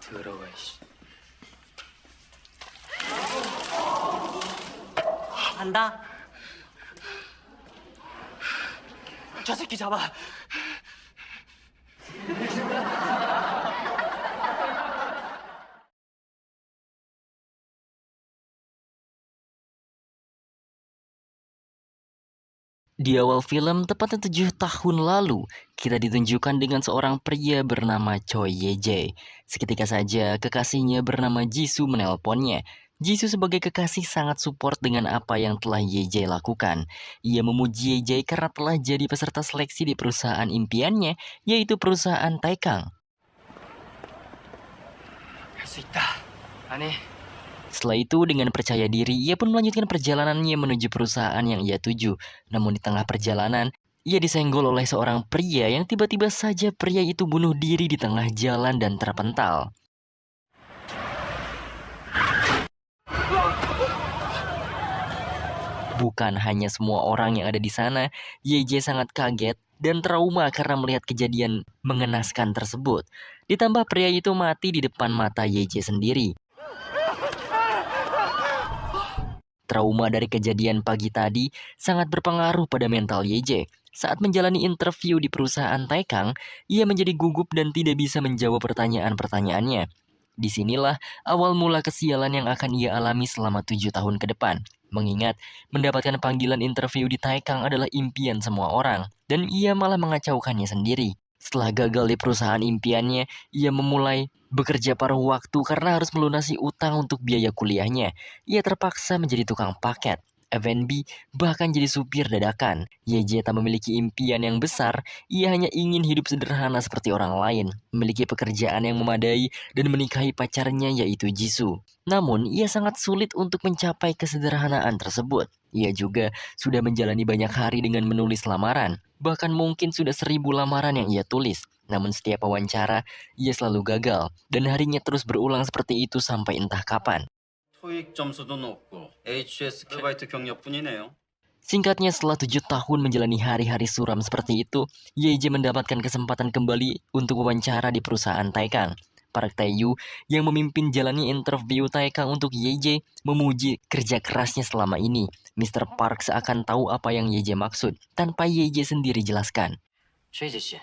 더러워, 씨. 간다. 저 새끼 잡아. Di awal film, tepatnya 7 tahun lalu, kita ditunjukkan dengan seorang pria bernama Choi Ye-jae. Seketika saja, kekasihnya bernama Jisoo menelponnya. Jisoo sebagai kekasih sangat support dengan apa yang telah Ye-jae lakukan. Ia memuji Ye-jae karena telah jadi peserta seleksi di perusahaan impiannya, yaitu perusahaan Taekang. 할 수 있다. 안 해. Setelah itu, dengan percaya diri, ia pun melanjutkan perjalanannya menuju perusahaan yang ia tuju. Namun di tengah perjalanan, ia disenggol oleh seorang pria yang tiba-tiba saja pria itu bunuh diri di tengah jalan dan terpental. Bukan hanya semua orang yang ada di sana, Ye-jae sangat kaget dan trauma karena melihat kejadian mengenaskan tersebut. Ditambah pria itu mati di depan mata Ye-jae sendiri. Trauma dari kejadian pagi tadi sangat berpengaruh pada mental Ye-jae. Saat menjalani interview di perusahaan Taekang, ia menjadi gugup dan tidak bisa menjawab pertanyaan-pertanyaannya. Disinilah awal mula kesialan yang akan ia alami selama 7 tahun ke depan. Mengingat mendapatkan panggilan interview di Taekang adalah impian semua orang, dan ia malah mengacaukannya sendiri. Setelah gagal di perusahaan impiannya, ia memulai bekerja paruh waktu karena harus melunasi utang untuk biaya kuliahnya. Ia terpaksa menjadi tukang paket, F&B, bahkan jadi supir dadakan. Ye-jae tak memiliki impian yang besar, ia hanya ingin hidup sederhana seperti orang lain, memiliki pekerjaan yang memadai, dan menikahi pacarnya yaitu Jisoo. Namun, ia sangat sulit untuk mencapai kesederhanaan tersebut. Ia juga sudah menjalani banyak hari dengan menulis lamaran, bahkan mungkin sudah 1000 lamaran yang ia tulis. Namun setiap wawancara, ia selalu gagal, dan harinya terus berulang seperti itu sampai entah kapan. 토익 점수도 높고 HS 아르바이트 경력뿐이네요. Singkatnya, setelah 7 tahun menjalani hari-hari suram seperti itu, Ye-jae mendapatkan kesempatan kembali untuk wawancara di perusahaan Taekang. Park Tae-yu yang memimpin jalannya interview Taekang untuk Ye-jae memuji kerja kerasnya selama ini. Mr. Park seakan tahu apa yang Ye-jae maksud, tanpa Ye-jae sendiri jelaskan. 최희재 씨.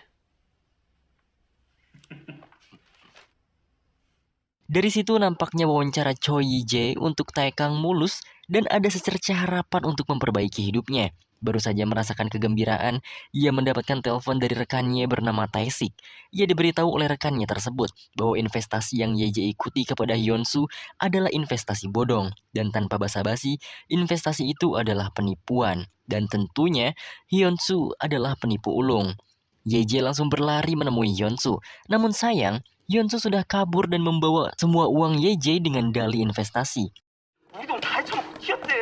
Dari situ nampaknya wawancara Choi Ye-jae untuk Taekang mulus dan ada secerca harapan untuk memperbaiki hidupnya. Baru saja merasakan kegembiraan, ia mendapatkan telepon dari rekannya bernama Tae-sik. Ia diberitahu oleh rekannya tersebut bahwa investasi yang Ye-jae ikuti kepada Hyun-soo adalah investasi bodong. Dan tanpa basa-basi, investasi itu adalah penipuan. Dan tentunya Hyun-soo adalah penipu ulung. Ye-jae langsung berlari menemui Hyun-soo. Namun sayang, Hyun-soo sudah kabur dan membawa semua uang Ye-jae dengan dalih investasi. 우리 돈 다 해쳐놓고 튀었대.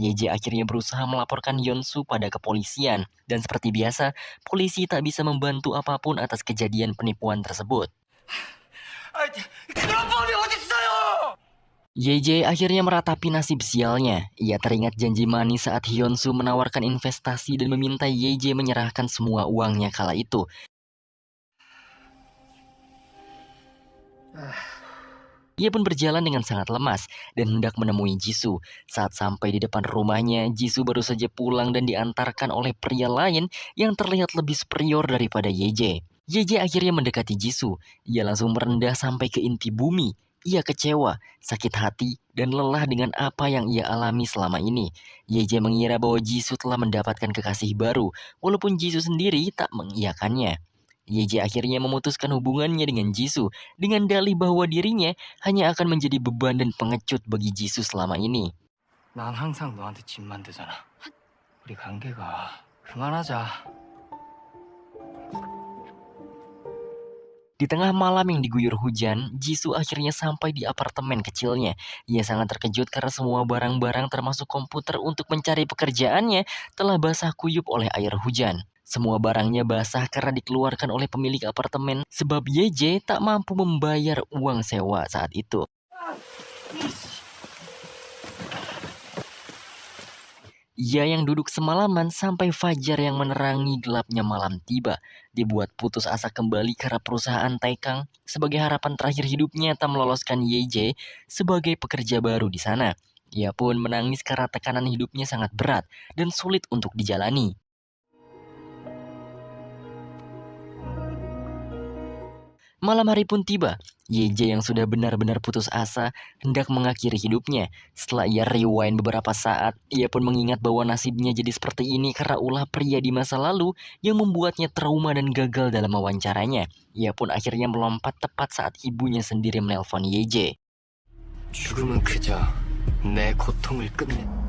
Ye-jae akhirnya berusaha melaporkan Hyun-soo pada kepolisian. Dan seperti biasa, polisi tak bisa membantu apapun atas kejadian penipuan tersebut. 그런 법이 어딨어요? Ye-jae akhirnya meratapi nasib sialnya. Ia teringat janji manis saat Hyun-soo menawarkan investasi dan meminta Ye-jae menyerahkan semua uangnya kala itu. Ia pun berjalan dengan sangat lemas dan hendak menemui Jisoo. Saat sampai di depan rumahnya, Jisoo baru saja pulang dan diantarkan oleh pria lain yang terlihat lebih superior daripada Ye-jae. Ye-jae akhirnya mendekati Jisoo. Ia langsung merendah sampai ke inti bumi. Ia kecewa, sakit hati, dan lelah dengan apa yang ia alami selama ini. Ye-jae mengira bahwa Jisoo telah mendapatkan kekasih baru, walaupun Jisoo sendiri tak mengiyakannya. Ye-jae akhirnya memutuskan hubungannya dengan Jisoo dengan dalih bahwa dirinya hanya akan menjadi beban dan pengecut bagi Jisoo selama ini. 난 항상 너한테 집 만들잖아. 우리 관계가 그만하자. Di tengah malam yang diguyur hujan, Jisoo akhirnya sampai di apartemen kecilnya. Ia sangat terkejut karena semua barang-barang termasuk komputer untuk mencari pekerjaannya telah basah kuyup oleh air hujan. Semua barangnya basah karena dikeluarkan oleh pemilik apartemen sebab Ye-jae tak mampu membayar uang sewa saat itu. Ia yang duduk semalaman sampai fajar yang menerangi gelapnya malam tiba. Dibuat putus asa kembali karena perusahaan Taikang sebagai harapan terakhir hidupnya tak meloloskan Yeje sebagai pekerja baru di sana. Ia pun menangis karena tekanan hidupnya sangat berat dan sulit untuk dijalani. Malam hari pun tiba. YJ yang sudah benar-benar putus asa hendak mengakhiri hidupnya. Setelah ia rewind beberapa saat, ia pun mengingat bahwa nasibnya jadi seperti ini karena ulah pria di masa lalu yang membuatnya trauma dan gagal dalam wawancaranya. Ia pun akhirnya melompat tepat saat ibunya sendiri menelpon YJ. 죽음은 그저 내 고통을 끝내.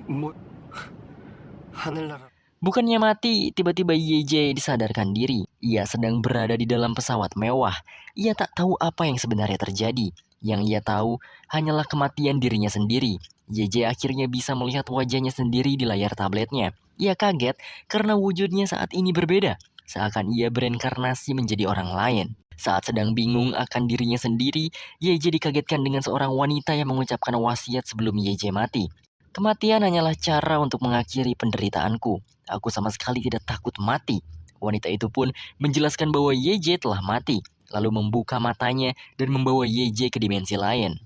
뭐 하늘나라. Bukannya mati, tiba-tiba YJ disadarkan diri. Ia sedang berada di dalam pesawat mewah. Ia tak tahu apa yang sebenarnya terjadi. Yang ia tahu hanyalah kematian dirinya sendiri. YJ akhirnya bisa melihat wajahnya sendiri di layar tabletnya. Ia kaget karena wujudnya saat ini berbeda. Seakan ia bereinkarnasi menjadi orang lain. Saat sedang bingung akan dirinya sendiri, YJ dikagetkan dengan seorang wanita yang mengucapkan wasiat sebelum YJ mati. Kematian hanyalah cara untuk mengakhiri penderitaanku. Aku sama sekali tidak takut mati. Wanita itu pun menjelaskan bahwa YJ telah mati, lalu membuka matanya dan membawa YJ ke dimensi lain.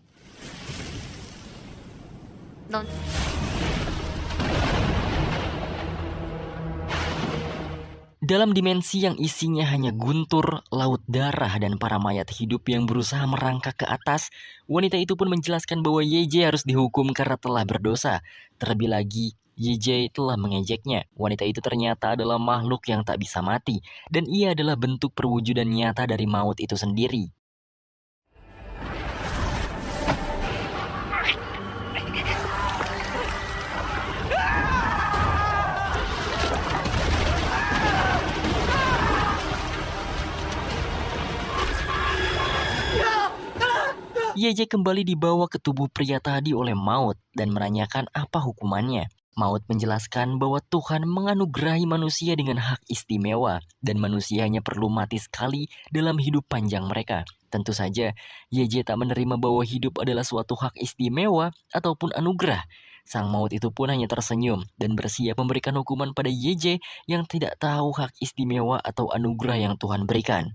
Dalam dimensi yang isinya hanya guntur, laut darah, dan para mayat hidup yang berusaha merangkak ke atas, wanita itu pun menjelaskan bahwa YJ harus dihukum karena telah berdosa. Terlebih lagi, YJ telah mengejeknya. Wanita itu ternyata adalah makhluk yang tak bisa mati, dan ia adalah bentuk perwujudan nyata dari maut itu sendiri. YJ kembali dibawa ke tubuh pria tadi oleh Maut dan menanyakan apa hukumannya. Maut menjelaskan bahwa Tuhan menganugerahi manusia dengan hak istimewa dan manusia hanya perlu mati sekali dalam hidup panjang mereka. Tentu saja, YJ tak menerima bahwa hidup adalah suatu hak istimewa ataupun anugerah. Sang Maut itu pun hanya tersenyum dan bersiap memberikan hukuman pada YJ yang tidak tahu hak istimewa atau anugerah yang Tuhan berikan.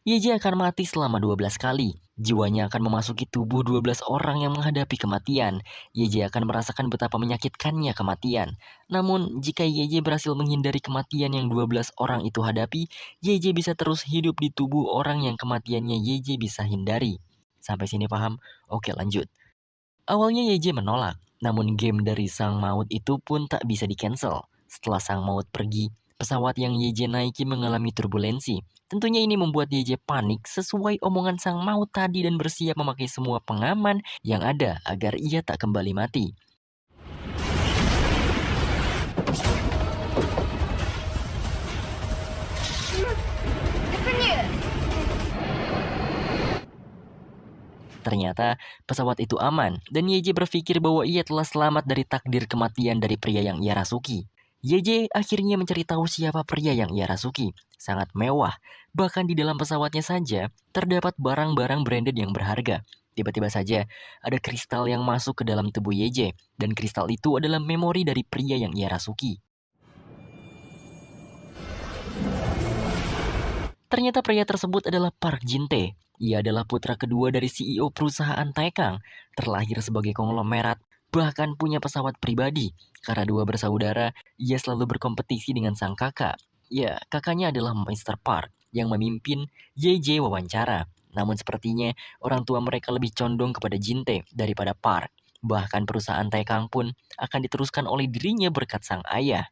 YJ akan mati selama 12 kali. Jiwanya akan memasuki tubuh 12 orang yang menghadapi kematian. YJ akan merasakan betapa menyakitkannya kematian. Namun, jika YJ berhasil menghindari kematian yang 12 orang itu hadapi, YJ bisa terus hidup di tubuh orang yang kematiannya YJ bisa hindari. Sampai sini paham? Oke, lanjut. Awalnya YJ menolak, namun game dari Sang Maut itu pun tak bisa di-cancel. Setelah Sang Maut pergi, pesawat yang YJ naiki mengalami turbulensi. Tentunya ini membuat YJ panik sesuai omongan Sang Maut tadi dan bersiap memakai semua pengaman yang ada agar ia tak kembali mati. Ternyata pesawat itu aman dan YJ berpikir bahwa ia telah selamat dari takdir kematian dari pria yang ia rasuki. YJ akhirnya mencari tahu siapa pria yang ia rasuki. Sangat mewah, bahkan di dalam pesawatnya saja terdapat barang-barang branded yang berharga. Tiba-tiba saja ada kristal yang masuk ke dalam tubuh YJ dan kristal itu adalah memori dari pria yang ia rasuki. Ternyata pria tersebut adalah Park Jin-tae. Ia adalah putra kedua dari CEO perusahaan Taikang, terlahir sebagai konglomerat, bahkan punya pesawat pribadi. Karena dua bersaudara, ia selalu berkompetisi dengan sang kakak. Ya, kakaknya adalah Mr. Park yang memimpin YJ wawancara. Namun sepertinya orang tua mereka lebih condong kepada Jin-tae daripada Park. Bahkan perusahaan Taikang pun akan diteruskan oleh dirinya berkat sang ayah.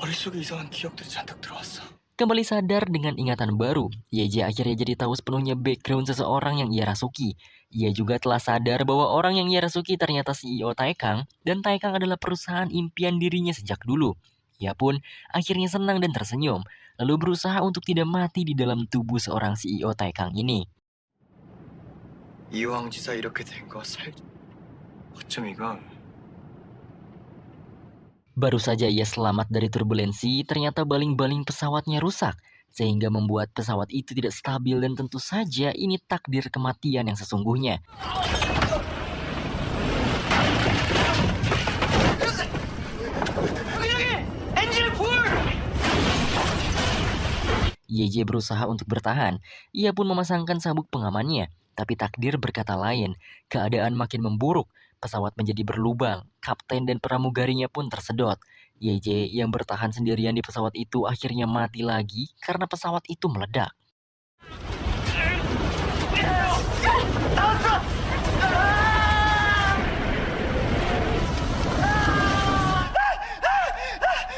머릿속에 이상한 기억들이 잔뜩 들어왔어. Kembali sadar dengan ingatan baru, YJ akhirnya jadi tahu sepenuhnya background seseorang yang ia rasuki. Ia juga telah sadar bahwa orang yang ia rasuki ternyata CEO Taikang, dan Taikang adalah perusahaan impian dirinya sejak dulu. Ia pun akhirnya senang dan tersenyum, lalu berusaha untuk tidak mati di dalam tubuh seorang CEO Taikang ini. 이왕지사 이렇게 된 거 어쩜 이건 Baru saja ia selamat dari turbulensi, ternyata baling-baling pesawatnya rusak, sehingga membuat pesawat itu tidak stabil dan tentu saja ini takdir kematian yang sesungguhnya. YJ berusaha untuk bertahan. Ia pun memasangkan sabuk pengamannya. Tapi takdir berkata lain. Keadaan makin memburuk. Pesawat menjadi berlubang. Kapten dan pramugarinya pun tersedot. YJ yang bertahan sendirian di pesawat itu akhirnya mati lagi karena pesawat itu meledak.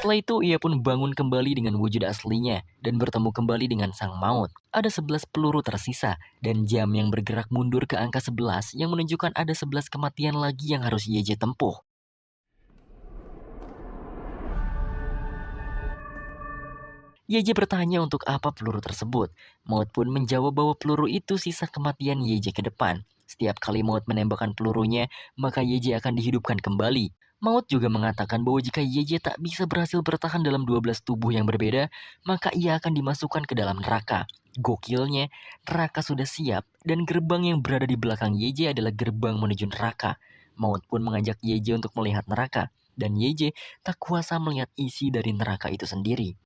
Setelah itu ia pun bangun kembali dengan wujud aslinya dan bertemu kembali dengan sang maut. Ada 11 peluru tersisa dan jam yang bergerak mundur ke angka 11 yang menunjukkan ada 11 kematian lagi yang harus YJ tempuh. YJ bertanya untuk apa peluru tersebut. Maut pun menjawab bahwa peluru itu sisa kematian YJ ke depan. Setiap kali Maut menembakkan pelurunya, maka YJ akan dihidupkan kembali. Maut juga mengatakan bahwa jika YJ tak bisa berhasil bertahan dalam 12 tubuh yang berbeda, maka ia akan dimasukkan ke dalam neraka. Gokilnya, neraka sudah siap dan gerbang yang berada di belakang YJ adalah gerbang menuju neraka. Maut pun mengajak YJ untuk melihat neraka, dan YJ tak kuasa melihat isi dari neraka itu sendiri.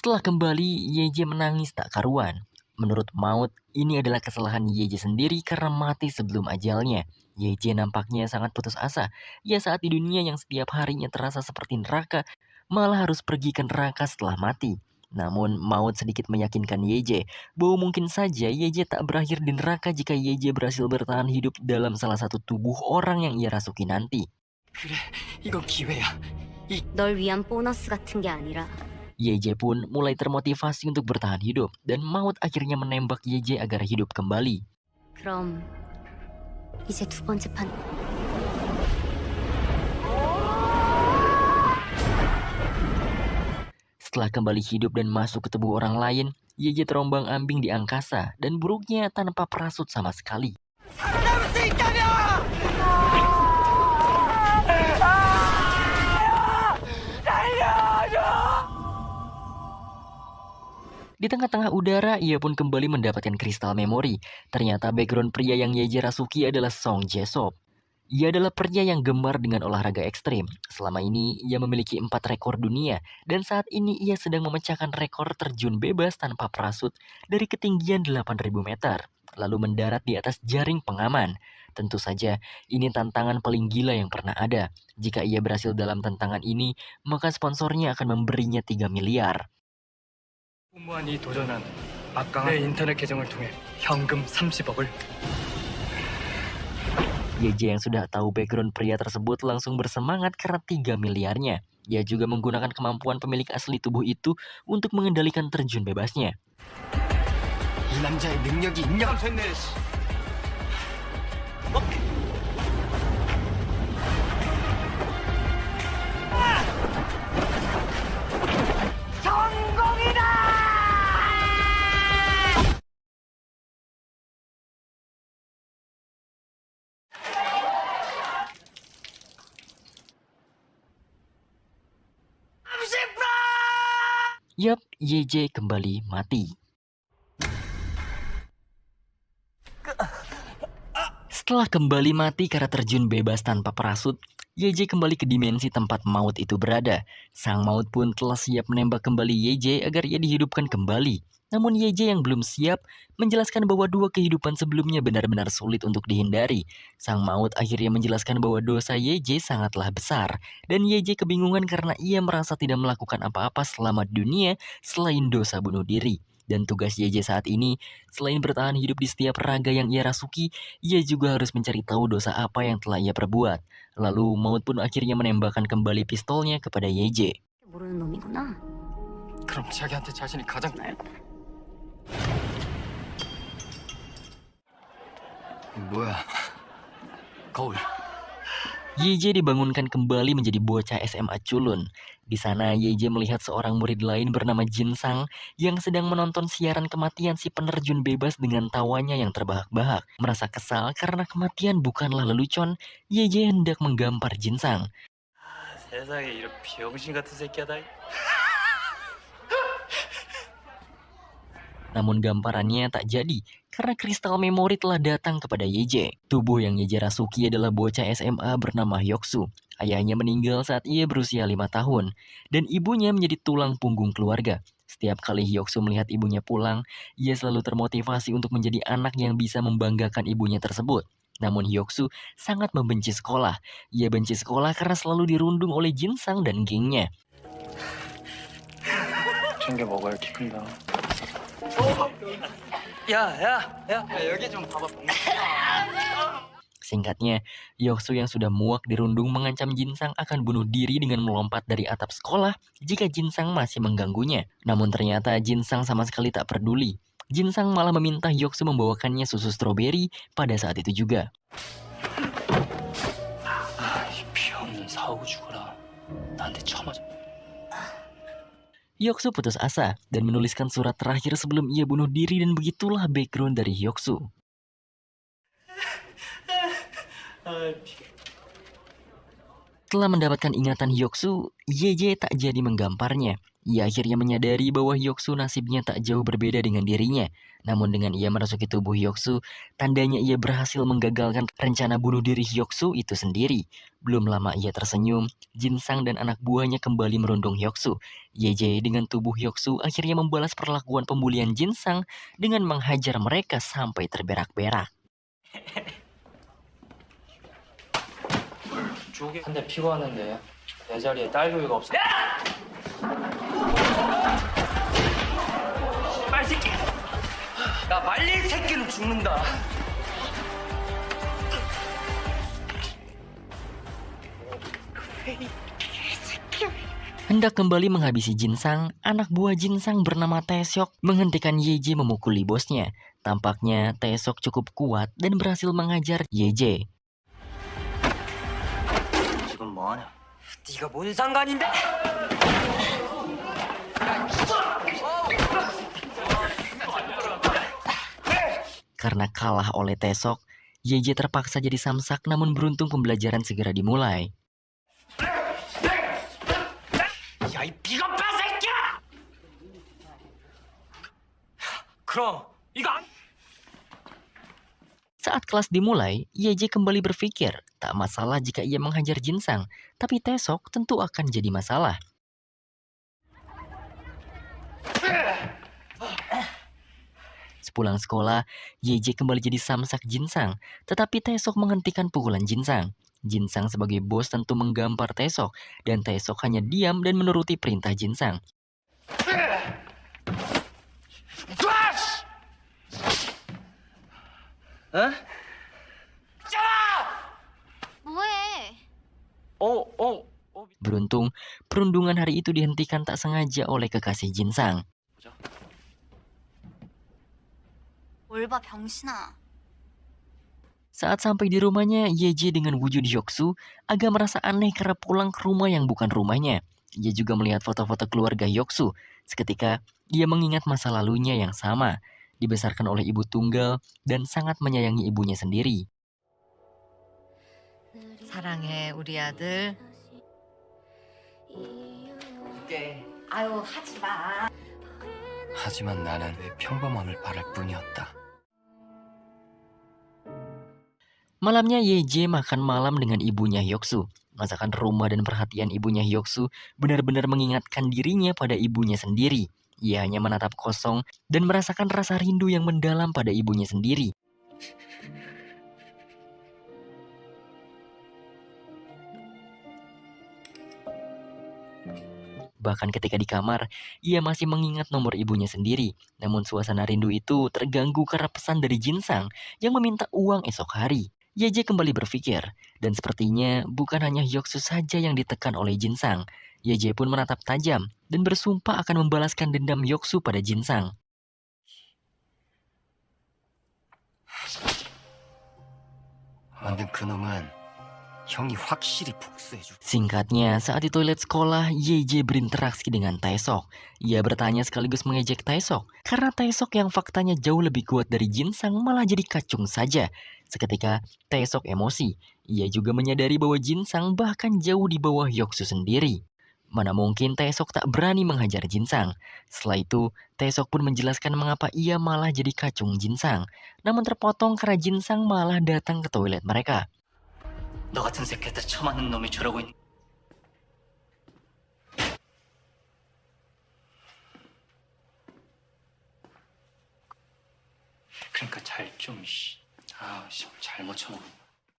Setelah kembali, YJ menangis tak karuan. Menurut Maut, ini adalah kesalahan YJ sendiri karena mati sebelum ajalnya. YJ nampaknya sangat putus asa. Ia saat di dunia yang setiap harinya terasa seperti neraka, malah harus pergi ke neraka setelah mati. Namun, Maut sedikit meyakinkan YJ bahwa mungkin saja YJ tak berakhir di neraka jika YJ berhasil bertahan hidup dalam salah satu tubuh orang yang ia rasuki nanti. 그래, 이건 기회야. 널 위한 보너스 같은 게 아니라 YJ pun mulai termotivasi untuk bertahan hidup dan Maut akhirnya menembak YJ agar hidup kembali. 그럼 이제 두 번째 판 Setelah kembali hidup dan masuk ke tubuh orang lain, YJ terombang-ambing di angkasa dan buruknya tanpa parasut sama sekali. Di tengah-tengah udara, ia pun kembali mendapatkan kristal memori. Ternyata background pria yang YJ rasuki adalah Song Jae-sop. Ia adalah pria yang gemar dengan olahraga ekstrim. Selama ini, ia memiliki 4 rekor dunia. Dan saat ini ia sedang memecahkan rekor terjun bebas tanpa parasut dari ketinggian 8.000 meter. Lalu mendarat di atas jaring pengaman. Tentu saja, ini tantangan paling gila yang pernah ada. Jika ia berhasil dalam tantangan ini, maka sponsornya akan memberinya 3 miliar. 공무원 이 도전은 막강한 내 인터넷 계정을 통해 현금 30억을 YJ yang sudah tahu background pria tersebut langsung bersemangat karena 3 miliarnya. Ia juga menggunakan kemampuan pemilik asli tubuh itu untuk mengendalikan terjun bebasnya. 이 남자의 능력이 인정. Yap, YJ kembali mati. Setelah kembali mati karena terjun bebas tanpa parasut, YJ kembali ke dimensi tempat Maut itu berada. Sang Maut pun telah siap menembak kembali YJ agar ia dihidupkan kembali. Namun YJ yang belum siap menjelaskan bahwa 2 kehidupan sebelumnya benar-benar sulit untuk dihindari. Sang Maut akhirnya menjelaskan bahwa dosa YJ sangatlah besar. Dan YJ kebingungan karena ia merasa tidak melakukan apa-apa selama dunia selain dosa bunuh diri. Dan tugas YJ saat ini, selain bertahan hidup di setiap raga yang ia rasuki, ia juga harus mencari tahu dosa apa yang telah ia perbuat. Lalu Maut pun akhirnya menembakkan kembali pistolnya kepada YJ. 모르는 놈이구나. 그럼 자기한테 자신이 가장 뭐야? 거울. Yeje dibangunkan kembali menjadi bocah SMA culun. Di sana Yeje melihat seorang murid lain bernama Jinsang yang sedang menonton siaran kematian si penerjun bebas dengan tawanya yang terbahak-bahak. Merasa kesal karena kematian bukanlah lelucon, Yeje hendak menggampar Jinsang. 세상에 이런 병신 같은 새끼야 다. Namun gambarannya tak jadi karena kristal memori telah datang kepada Yeje. Tubuh yang Yeje rasuki adalah bocah SMA bernama Hyoksu. Ayahnya meninggal saat ia berusia 5 tahun dan ibunya menjadi tulang punggung keluarga. Setiap kali Hyoksu melihat ibunya pulang, ia selalu termotivasi untuk menjadi anak yang bisa membanggakan ibunya tersebut. Namun Hyoksu sangat membenci sekolah. Ia benci sekolah karena selalu dirundung oleh Jinsang dan gengnya. 챙겨 먹어야 키 큰다. 야, 여기 좀 봐봐. Singkatnya, Hyoksu yang sudah muak dirundung mengancam Jinsang akan bunuh diri dengan melompat dari atap sekolah jika Jinsang masih mengganggunya. Namun ternyata Jinsang sama sekali tak peduli. Jinsang malah meminta Hyoksu membawakannya susu stroberi pada saat itu juga. 이 병신 사오고 죽어라. 나한테 처맞아. Hyoksu putus asa dan menuliskan surat terakhir sebelum ia bunuh diri dan begitulah background dari Hyoksu. Setelah mendapatkan ingatan Hyoksu, Yeje tak jadi menggamparnya. Ia akhirnya menyadari bahwa Hyoksu nasibnya tak jauh berbeda dengan dirinya. Namun dengan ia merasuki tubuh Hyoksu, tandanya ia berhasil menggagalkan rencana bunuh diri Hyoksu itu sendiri. Belum lama ia tersenyum, Jinsang dan anak buahnya kembali merundung Hyoksu. Yeje dengan tubuh Hyoksu akhirnya membalas perlakuan pembulian Jinsang dengan menghajar mereka sampai terberak-berak. 쪼개 한 대 피고 하는데 내 자리에 딸교이가 없어. 빨리 새끼. 나 말린 새끼는 죽는다. Hendak kembali menghabisi Jinsang, anak buah Jinsang bernama Taeseok menghentikan Yeje memukuli bosnya. Tampaknya Taeseok cukup kuat dan berhasil mengajar Yeje. 지금 뭐하냐? 네가 뭔 상관인데? Karena kalah oleh Taeseok, Yeje terpaksa jadi samsak namun beruntung pembelajaran segera dimulai. 야, 이 비겁한 새끼야! 그럼 이거 안... Saat kelas dimulai, Yeje kembali berpikir, tak masalah jika ia menghajar Jinsang, tapi Taeseok tentu akan jadi masalah. Sepulang sekolah, Yeje kembali jadi samsak Jinsang, tetapi Taeseok menghentikan pukulan Jinsang. Jinsang sebagai bos tentu menggampar Taeseok, dan Taeseok hanya diam dan menuruti perintah Jinsang. 뭐해? Beruntung, perundungan hari itu dihentikan tak sengaja oleh kekasih Jinsang. 뭘 봐, 병신아. Saat sampai di rumahnya, Yeje dengan wujud Hyoksu agak merasa aneh karena pulang ke rumah yang bukan rumahnya. Ia juga melihat foto-foto keluarga Hyoksu. Seketika, ia mengingat masa lalunya yang sama. Dibesarkan oleh ibu tunggal dan sangat menyayangi ibunya sendiri. 사랑해 우리 아들. 아유 하지 마. 하지만 나는 왜 평범함을 바랄 뿐이었다. Malamnya Yeje makan malam dengan ibunya Hyoksu. Masakan rumah dan perhatian ibunya Hyoksu benar-benar mengingatkan dirinya pada ibunya sendiri. Ia hanya menatap kosong dan merasakan rasa rindu yang mendalam pada ibunya sendiri. Bahkan ketika di kamar, ia masih mengingat nomor ibunya sendiri. Namun suasana rindu itu terganggu karena pesan dari Jinsang yang meminta uang esok hari. Yeje kembali berpikir, dan sepertinya bukan hanya Hyoksu saja yang ditekan oleh Jinsang. Yeje pun menatap tajam dan bersumpah akan membalaskan dendam Hyoksu pada Jinsang. 방금 그놈은 형이 확실히 복수해줄. Singkatnya, saat di toilet sekolah, Yeje berinteraksi dengan Taesok. Ia bertanya sekaligus mengejek Taesok, karena Taesok yang faktanya jauh lebih kuat dari Jinsang malah jadi kacung saja. Seketika, Taesok emosi. Ia juga menyadari bahwa Jinsang bahkan jauh di bawah Hyoksu sendiri. Mana mungkin Taesok tak berani menghajar Jinsang. Setelah itu, Taesok pun menjelaskan mengapa ia malah jadi kacung Jinsang. Namun terpotong karena Jinsang malah datang ke toilet mereka. 너 같은 새끼한테 처맞는 놈이 저러고 있는. 그러니까 잘못 쳐먹은.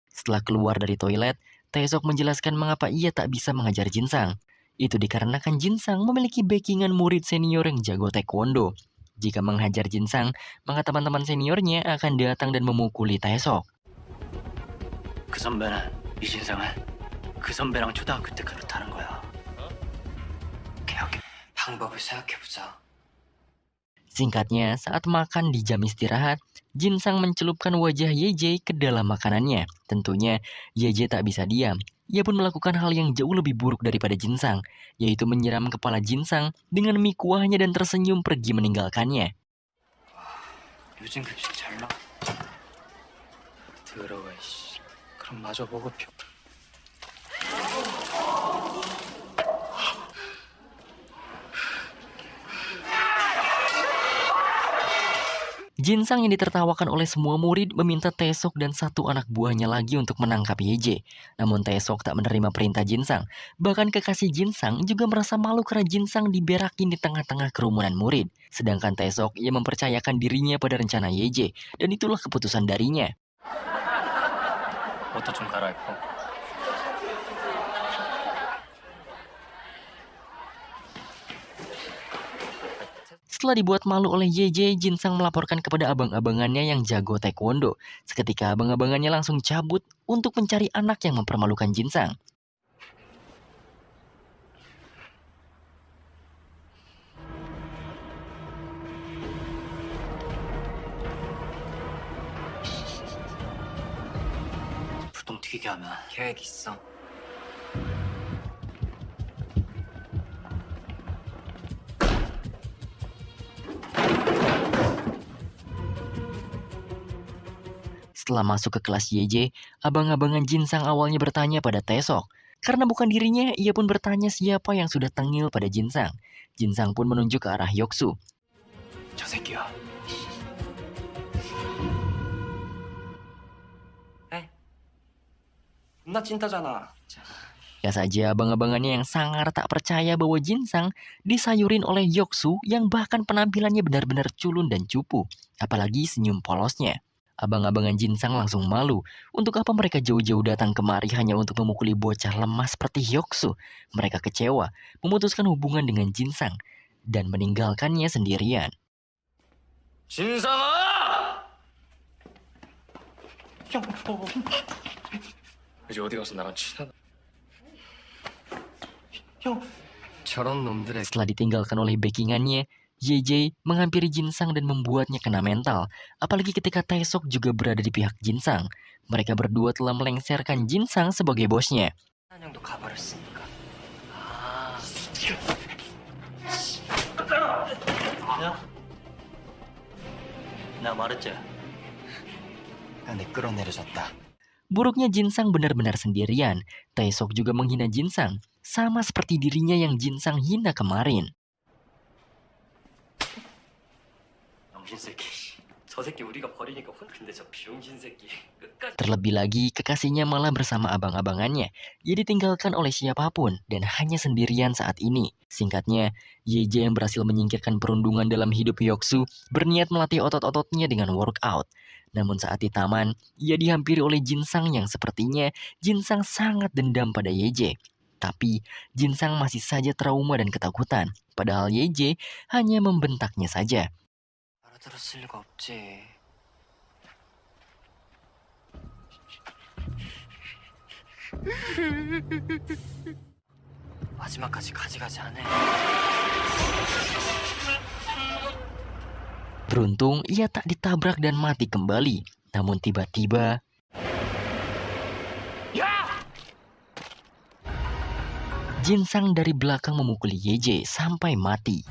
Setelah keluar dari toilet, Taesok menjelaskan mengapa ia tak bisa mengajar Jinsang. Itu dikarenakan Jinsang memiliki backingan murid senior yang jago taekwondo. Jika menghajar Jinsang, maka teman-teman seniornya akan datang dan memukuli Taesok. 그 선배는 이진상은 그 선배랑 초등학교 때 그렇다는 거야. 개혁의 방법을 생각해보자. Singkatnya, saat makan di jam istirahat, Jinsang mencelupkan wajah Yeje ke dalam makanannya. Tentunya, Yeje tak bisa diam. Ia pun melakukan hal yang jauh lebih buruk daripada Jinsang, yaitu menyiram kepala Jinsang dengan mie kuahnya dan tersenyum pergi meninggalkannya. 요즘 급식 잘 나. 더러워 씨. 그럼 마저 먹어표. Jinsang yang ditertawakan oleh semua murid meminta Taesok dan satu anak buahnya lagi untuk menangkap Yeje. Namun Taesok tak menerima perintah Jinsang. Bahkan kekasih Jinsang juga merasa malu karena Jinsang diberakin di tengah-tengah kerumunan murid. Sedangkan Taesok ia mempercayakan dirinya pada rencana Yeje, dan itulah keputusan darinya. 옷도 좀 갈아입고. Setelah dibuat malu oleh Yeje, Jinsang melaporkan kepada abang-abangannya yang jago taekwondo. Seketika abang-abangannya langsung cabut untuk mencari anak yang mempermalukan Jinsang. 불똥 튀기게 하면 계획 있어. Setelah masuk ke kelas Yeje, abang-abangan Jinsang awalnya bertanya pada Taesok. Karena bukan dirinya, ia pun bertanya siapa yang sudah tengil pada Jinsang. Jinsang pun menunjuk ke arah Hyoksu. 저 새끼야. 나 찐따잖아. Ya saja, abang-abangannya yang sangar tak percaya bahwa Jinsang disayurin oleh Hyoksu yang bahkan penampilannya benar-benar culun dan cupu. Apalagi senyum polosnya. Abang-abangan Jinsang langsung malu. Untuk apa mereka jauh-jauh datang kemari hanya untuk memukuli bocah lemah seperti Hyoksu? Mereka kecewa, memutuskan hubungan dengan Jinsang, dan meninggalkannya sendirian. 진상아! 이제 어디 가서 나랑 친하다. 저런 놈들의 Setelah ditinggalkan oleh backingannya, Yeje menghampiri Jinsang dan membuatnya kena mental. Apalagi ketika Taesok juga berada di pihak Jinsang. Mereka berdua telah melengsarkan Jinsang sebagai bosnya. 한양도 가버렸으니까. 나 말했지. 내 끌어내려졌다. Buruknya Jinsang benar-benar sendirian. Taesok juga menghina Jinsang, sama seperti dirinya yang Jinsang hina kemarin. 병신 새끼. 저 새끼 우리가 버리니까 근데 저 병신 새끼 끝까지. Terlebih lagi, kekasihnya malah bersama abang-abangannya. Ia ditinggalkan oleh siapapun dan hanya sendirian saat ini. Singkatnya, Yeje yang berhasil menyingkirkan perundungan dalam hidup Hyoksu berniat melatih otot-ototnya dengan workout. Namun saat di taman, ia dihampiri oleh Jinsang yang sepertinya Jinsang sangat dendam pada Yeje. Tapi Jinsang masih saja trauma dan ketakutan. Padahal Yeje hanya membentaknya saja. 알아들었을 리가 없지. 마지막까지 가지가지 하네. Beruntung ia tak ditabrak dan mati kembali. Namun tiba-tiba Jin Sang dari belakang memukuli Yeje sampai mati.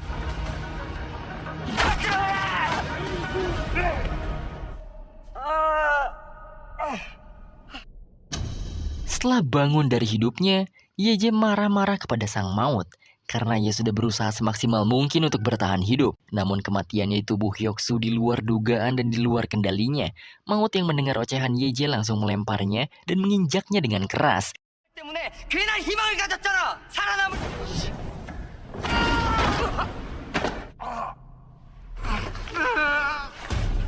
Setelah bangun dari hidupnya, Yeje marah-marah kepada sang maut karena ia sudah berusaha semaksimal mungkin untuk bertahan hidup. Namun kematiannya di tubuh Hyoksu di luar dugaan dan di luar kendalinya. Maut yang mendengar ocehan Yeje langsung melemparnya dan menginjaknya dengan keras.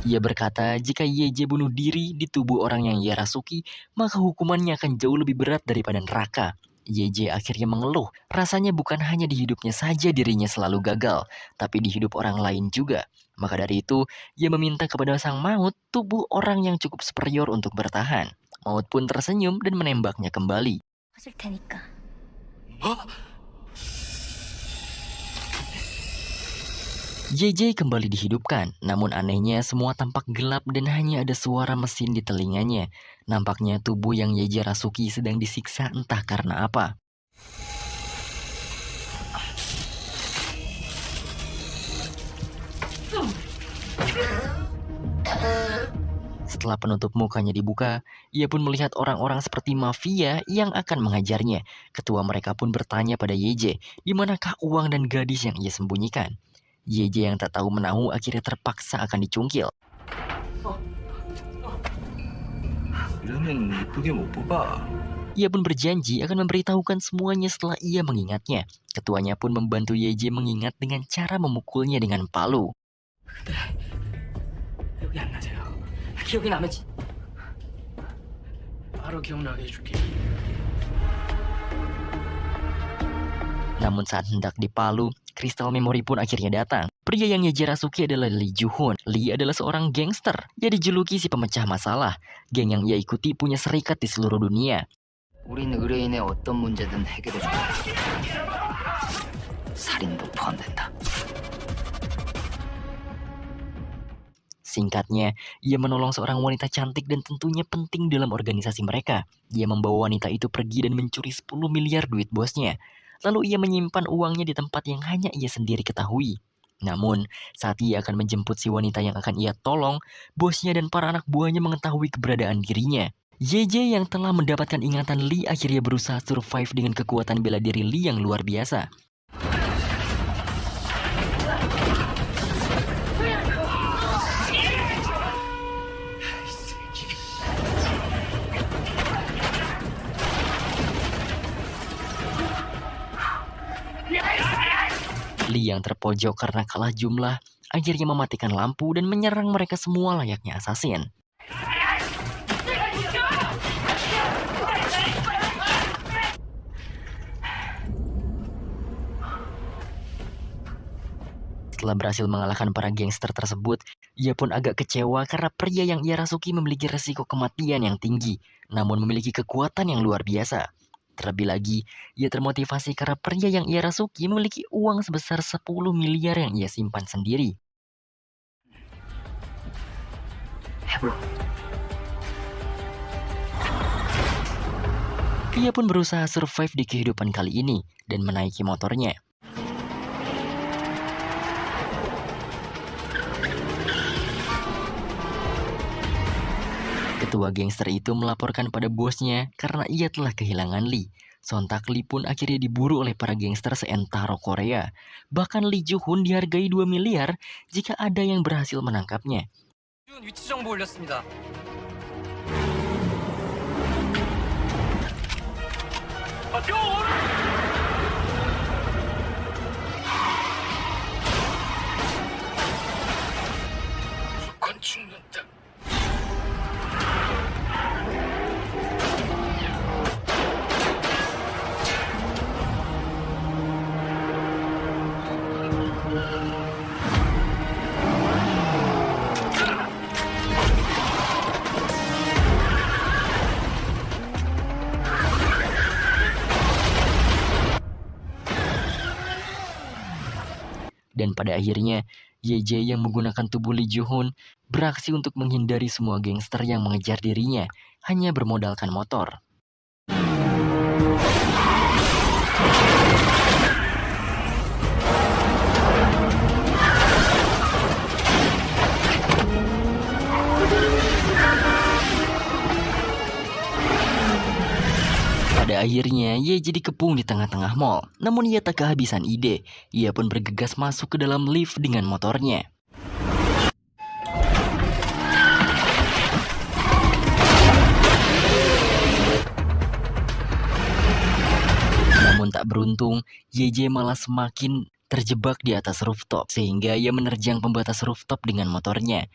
Ia berkata jika Yeje bunuh diri di tubuh orang yang ia rasuki, maka hukumannya akan jauh lebih berat daripada neraka. Yeje akhirnya mengeluh, rasanya bukan hanya di hidupnya saja dirinya selalu gagal, tapi di hidup orang lain juga. Maka dari itu, ia meminta kepada sang maut tubuh orang yang cukup superior untuk bertahan. Maut pun tersenyum dan menembaknya kembali. 하실 테니까. JJ kembali dihidupkan, namun anehnya semua tampak gelap dan hanya ada suara mesin di telinganya. Nampaknya tubuh yang JJ rasuki sedang disiksa entah karena apa. Setelah penutup mukanya dibuka, ia pun melihat orang-orang seperti mafia yang akan mengajarnya. Ketua mereka pun bertanya pada YJ, di manakah uang dan gadis yang ia sembunyikan. YJ yang tak tahu menahu akhirnya terpaksa akan dicungkil. Ia pun berjanji akan memberitahukan semuanya setelah ia mengingatnya. Ketuanya pun membantu YJ mengingat dengan cara memukulnya dengan palu. 기억이 안 나세요? 기억이 나면지 바로 기억나게 해줄게. Namun saat hendak dipalu, kristal memori pun akhirnya datang. Pria yang YJ rasuki adalah Lee Ju-hoon. Lee adalah seorang gangster. Ia dijuluki si pemecah masalah. Geng yang ia ikuti punya serikat di seluruh dunia. 우린 의뢰인의 어떤 문제든 해결해주고 살인도 포함된다. Singkatnya, ia menolong seorang wanita cantik dan tentunya penting dalam organisasi mereka. Ia membawa wanita itu pergi dan mencuri 10 miliar duit bosnya. Lalu ia menyimpan uangnya di tempat yang hanya ia sendiri ketahui. Namun, saat ia akan menjemput si wanita yang akan ia tolong, bosnya dan para anak buahnya mengetahui keberadaan dirinya. YJ yang telah mendapatkan ingatan Lee akhirnya berusaha survive dengan kekuatan bela diri Lee yang luar biasa. Lee yang terpojok karena kalah jumlah, akhirnya mematikan lampu dan menyerang mereka semua layaknya assassin. Setelah berhasil mengalahkan para gangster tersebut, ia pun agak kecewa karena pria yang ia rasuki memiliki resiko kematian yang tinggi, namun memiliki kekuatan yang luar biasa. Terlebih lagi, ia termotivasi karena pria yang ia rasuki memiliki uang sebesar 10 miliar yang ia simpan sendiri. Ia pun berusaha survive di kehidupan kali ini dan menaiki motornya. Ketua gangster itu melaporkan pada bosnya karena ia telah kehilangan Lee. Sontak Lee pun akhirnya diburu oleh para gangster seantero Korea. Bahkan Lee Ju-hoon dihargai 2 miliar jika ada yang berhasil menangkapnya. 위치 정보 올렸습니다. 건 죽는다. Dan pada akhirnya, YJ yang menggunakan tubuh Lee Ju-hoon beraksi untuk menghindari semua gangster yang mengejar dirinya, hanya bermodalkan motor. Pada akhirnya, Yeji dikepung di tengah-tengah mall. Namun ia tak kehabisan ide. Ia pun bergegas masuk ke dalam lift dengan motornya. Namun tak beruntung, YJ malah semakin terjebak di atas rooftop, sehingga ia menerjang pembatas rooftop dengan motornya.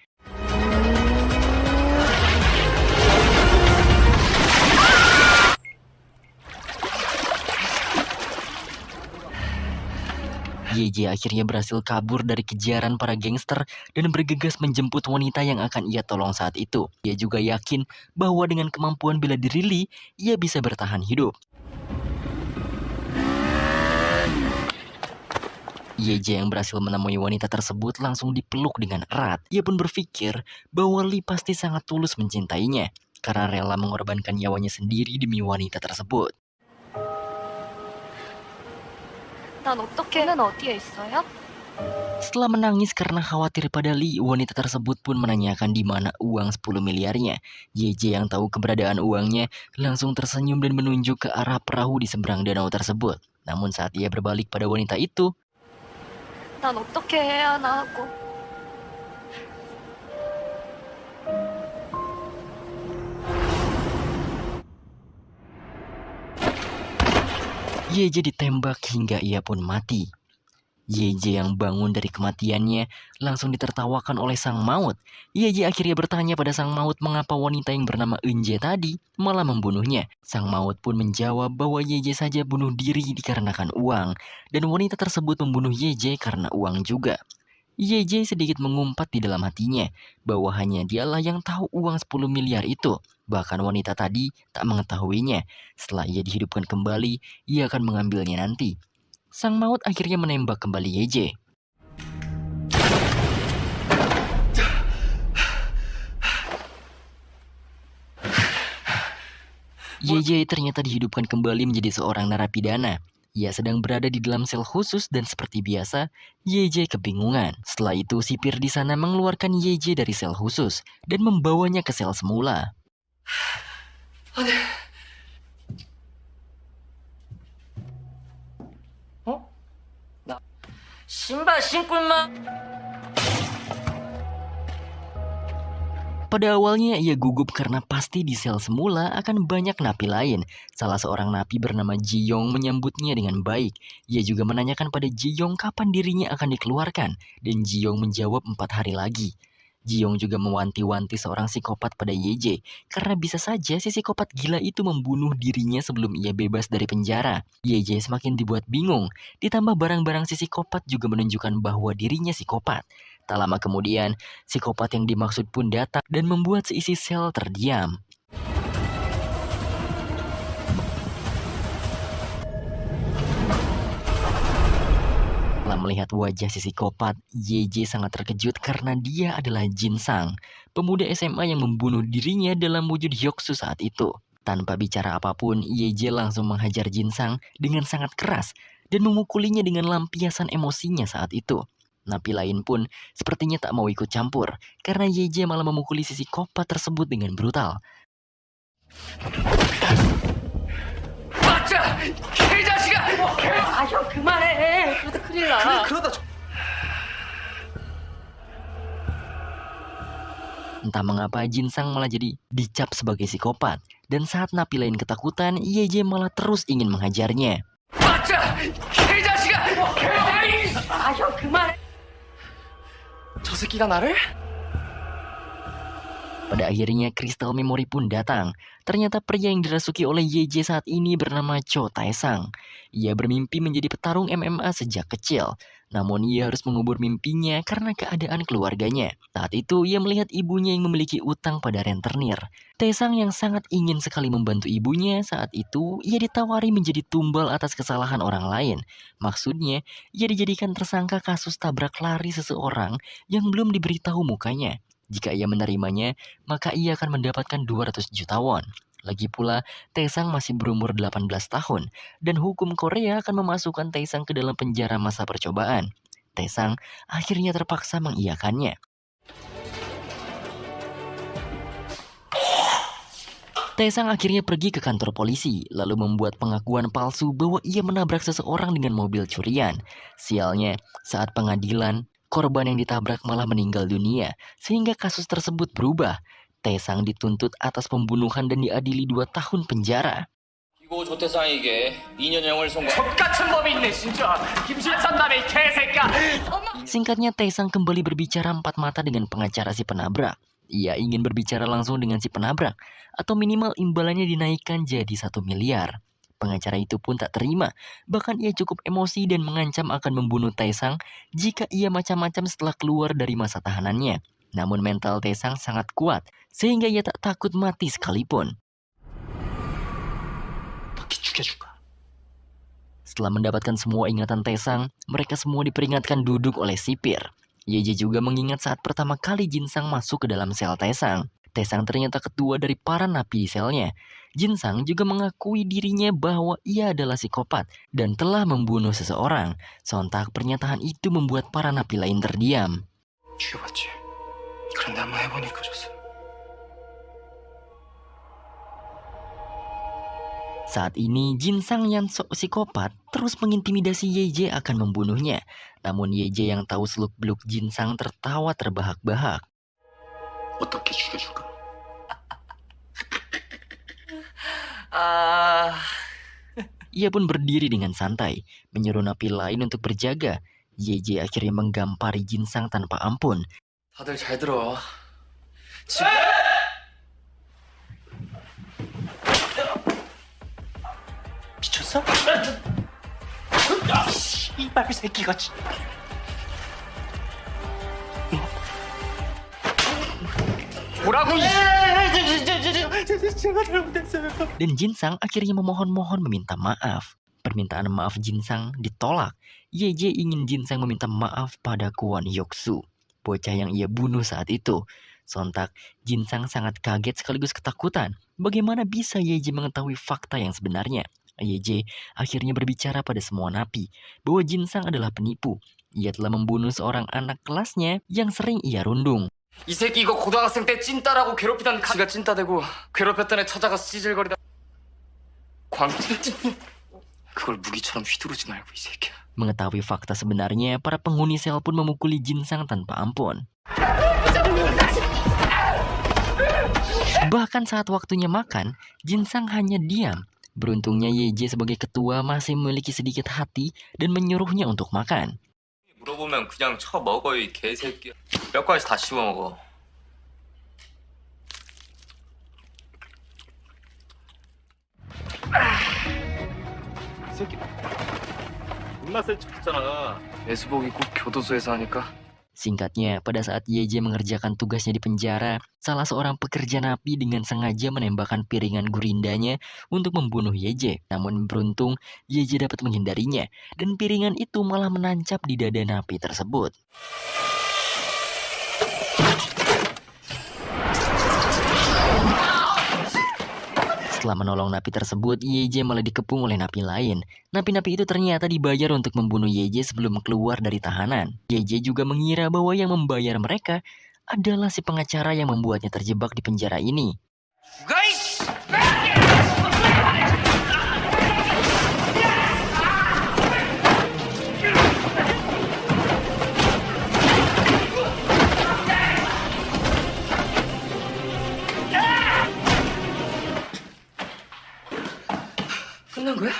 YJ akhirnya berhasil kabur dari kejaran para gangster dan bergegas menjemput wanita yang akan ia tolong saat itu. Ia juga yakin bahwa dengan kemampuan bela diri Lee, ia bisa bertahan hidup. YJ yang berhasil menemui wanita tersebut langsung dipeluk dengan erat. Ia pun berpikir bahwa Lee pasti sangat tulus mencintainya karena rela mengorbankan nyawanya sendiri demi wanita tersebut. 난 어떻게는 어디에 있어요? Setelah menangis karena khawatir pada Lee, wanita tersebut pun menanyakan di mana uang 10 miliarnya. YJ yang tahu keberadaan uangnya langsung tersenyum dan menunjuk ke arah perahu di seberang danau tersebut. Namun saat ia berbalik pada wanita itu, 난 어떻게 해야 하나 하고. YJ ditembak hingga ia pun mati. YJ yang bangun dari kematiannya langsung ditertawakan oleh sang maut. YJ akhirnya bertanya pada sang maut mengapa wanita yang bernama Eunje tadi malah membunuhnya. Sang maut pun menjawab bahwa YJ saja bunuh diri dikarenakan uang, dan wanita tersebut membunuh YJ karena uang juga. YJ sedikit mengumpat di dalam hatinya bahwa hanya dialah yang tahu uang 10 miliar itu. Bahkan wanita tadi tak mengetahuinya. Setelah ia dihidupkan kembali, ia akan mengambilnya nanti. Sang maut akhirnya menembak kembali YJ. YJ ternyata dihidupkan kembali menjadi seorang narapidana. Ia sedang berada di dalam sel khusus dan seperti biasa, YJ kebingungan. Setelah itu, sipir di sana mengeluarkan YJ dari sel khusus dan membawanya ke sel semula. 신발 신고 임마. Pada awalnya ia gugup karena pasti di sel semula akan banyak napi lain. Salah seorang napi bernama Ji Yong menyambutnya dengan baik. Ia juga menanyakan pada Ji Yong kapan dirinya akan dikeluarkan, dan Ji Yong menjawab 4 hari lagi. Ji Yong juga mewanti-wanti seorang psikopat pada YJ, karena bisa saja si psikopat gila itu membunuh dirinya sebelum ia bebas dari penjara. YJ semakin dibuat bingung, ditambah barang-barang si psikopat juga menunjukkan bahwa dirinya psikopat. Tak lama kemudian, psikopat yang dimaksud pun datang dan membuat seisi sel terdiam. Setelah melihat wajah si psikopat, YJ sangat terkejut karena dia adalah Jin Sang, pemuda SMA yang membunuh dirinya dalam wujud Hyoksu saat itu. Tanpa bicara apapun, YJ langsung menghajar Jin Sang dengan sangat keras dan memukulinya dengan lampiasan emosinya saat itu. Napi lain pun sepertinya tak mau ikut campur, karena YJ malah memukuli si psikopat tersebut dengan brutal. 아, 형 그만해. 그러다 큰일 나. Entah mengapa Jin Sang malah jadi dicap sebagai psikopat, dan saat napi lain ketakutan, YJ malah terus ingin menghajarnya. 아, 형 그만해. 저 새끼가 나를? Pada akhirnya kristal memori pun datang. Ternyata pria yang dirasuki oleh YJ saat ini bernama Cho Tae-sang. Ia bermimpi menjadi petarung MMA sejak kecil. Namun ia harus mengubur mimpinya karena keadaan keluarganya. Saat itu ia melihat ibunya yang memiliki utang pada rentenir. Tae-sang yang sangat ingin sekali membantu ibunya, saat itu ia ditawari menjadi tumbal atas kesalahan orang lain. Maksudnya, ia dijadikan tersangka kasus tabrak lari seseorang yang belum diberitahu mukanya. Jika ia menerimanya, maka ia akan mendapatkan 200 juta won. Lagi pula, Tae-sang masih berumur 18 tahun, dan hukum Korea akan memasukkan Tae-sang ke dalam penjara masa percobaan. Tae-sang akhirnya terpaksa mengiyakannya. Taesang akhirnya pergi ke kantor polisi, lalu membuat pengakuan palsu bahwa ia menabrak seseorang dengan mobil curian. Sialnya, saat pengadilan, korban yang ditabrak malah meninggal dunia, sehingga kasus tersebut berubah. Taesang dituntut atas pembunuhan dan diadili 2 tahun penjara. 이고 조태상에게 2년형을 선고. 똑같은 법이 있네 진짜. 김실산남의 개새끼야. Singkatnya, Taesang kembali berbicara empat mata dengan pengacara si penabrak. Ia ingin berbicara langsung dengan si penabrak, atau minimal imbalannya dinaikkan jadi 1 miliar. Pengacara itu pun tak terima, bahkan ia cukup emosi dan mengancam akan membunuh Taesang jika ia macam-macam setelah keluar dari masa tahanannya. Namun mental Taesang sangat kuat, sehingga ia tak takut mati sekalipun. Setelah mendapatkan semua ingatan Taesang, mereka semua diperingatkan duduk oleh sipir. Yeje juga mengingat saat pertama kali Jinsang masuk ke dalam sel Taesang. Taesang ternyata ketua dari para napi di selnya. Jinsang juga mengakui dirinya bahwa ia adalah psikopat dan telah membunuh seseorang. Sontak pernyataan itu membuat para napi lain terdiam. 죽여봤지. 그런데 한번 해보니까 졌어. Saat ini, Jinsang yang sok psikopat terus mengintimidasi Yeje akan membunuhnya. Namun Yeje yang tahu seluk-beluk Jinsang tertawa terbahak-bahak. 어떻게 죽여줄까? Ia pun berdiri dengan santai, menyuruh napi lain untuk berjaga. Yeje akhirnya menggampari Jinsang tanpa ampun. 다들 잘 들어. 미쳤어? 이발 새끼가 뭐라고? 제가 잘못했어요. Dan Jinsang akhirnya memohon-mohon meminta maaf. Permintaan maaf Jinsang ditolak. Yeje ingin Jinsang meminta maaf pada Kwon Hyuk-soo, bocah yang ia bunuh saat itu. Sontak, Jinsang sangat kaget sekaligus ketakutan. Bagaimana bisa Yeje mengetahui fakta yang sebenarnya? Yeje akhirnya berbicara pada semua napi bahwa Jinsang adalah penipu. Ia telah membunuh seorang anak kelasnya yang sering ia rundung. 이 새끼 이거 고등학생 때 찐따라고 괴롭히던 지가 찐따대고 괴롭혔던 애 찾아가서 찌질거리다 그걸 무기처럼 휘두르지 말고 이 새끼야. Mengetahui fakta sebenarnya, para penghuni sel pun memukuli Jinsang tanpa ampun. Bahkan saat waktunya makan, Jinsang hanya diam. Beruntungnya Yeje sebagai ketua masih memiliki sedikit hati dan menyuruhnya untuk makan. 물어보면 그냥 쳐 먹어 이 개새끼야. 뼈까지 다 씹어 먹어. 이 새끼 입맛을 쳤잖아. 애수복이 꼭 교도소에서 하니까. Singkatnya, pada saat Yeje mengerjakan tugasnya di penjara, salah seorang pekerja napi dengan sengaja menembakkan piringan gurindanya untuk membunuh Yeje. Namun beruntung, Yeje dapat menghindarinya, dan piringan itu malah menancap di dada napi tersebut. Setelah menolong napi tersebut, Yeje malah dikepung oleh napi lain. Napi-napi itu ternyata dibayar untuk membunuh Yeje sebelum keluar dari tahanan. Yeje juga mengira bahwa yang membayar mereka adalah si pengacara yang membuatnya terjebak di penjara ini. 끝난 거야?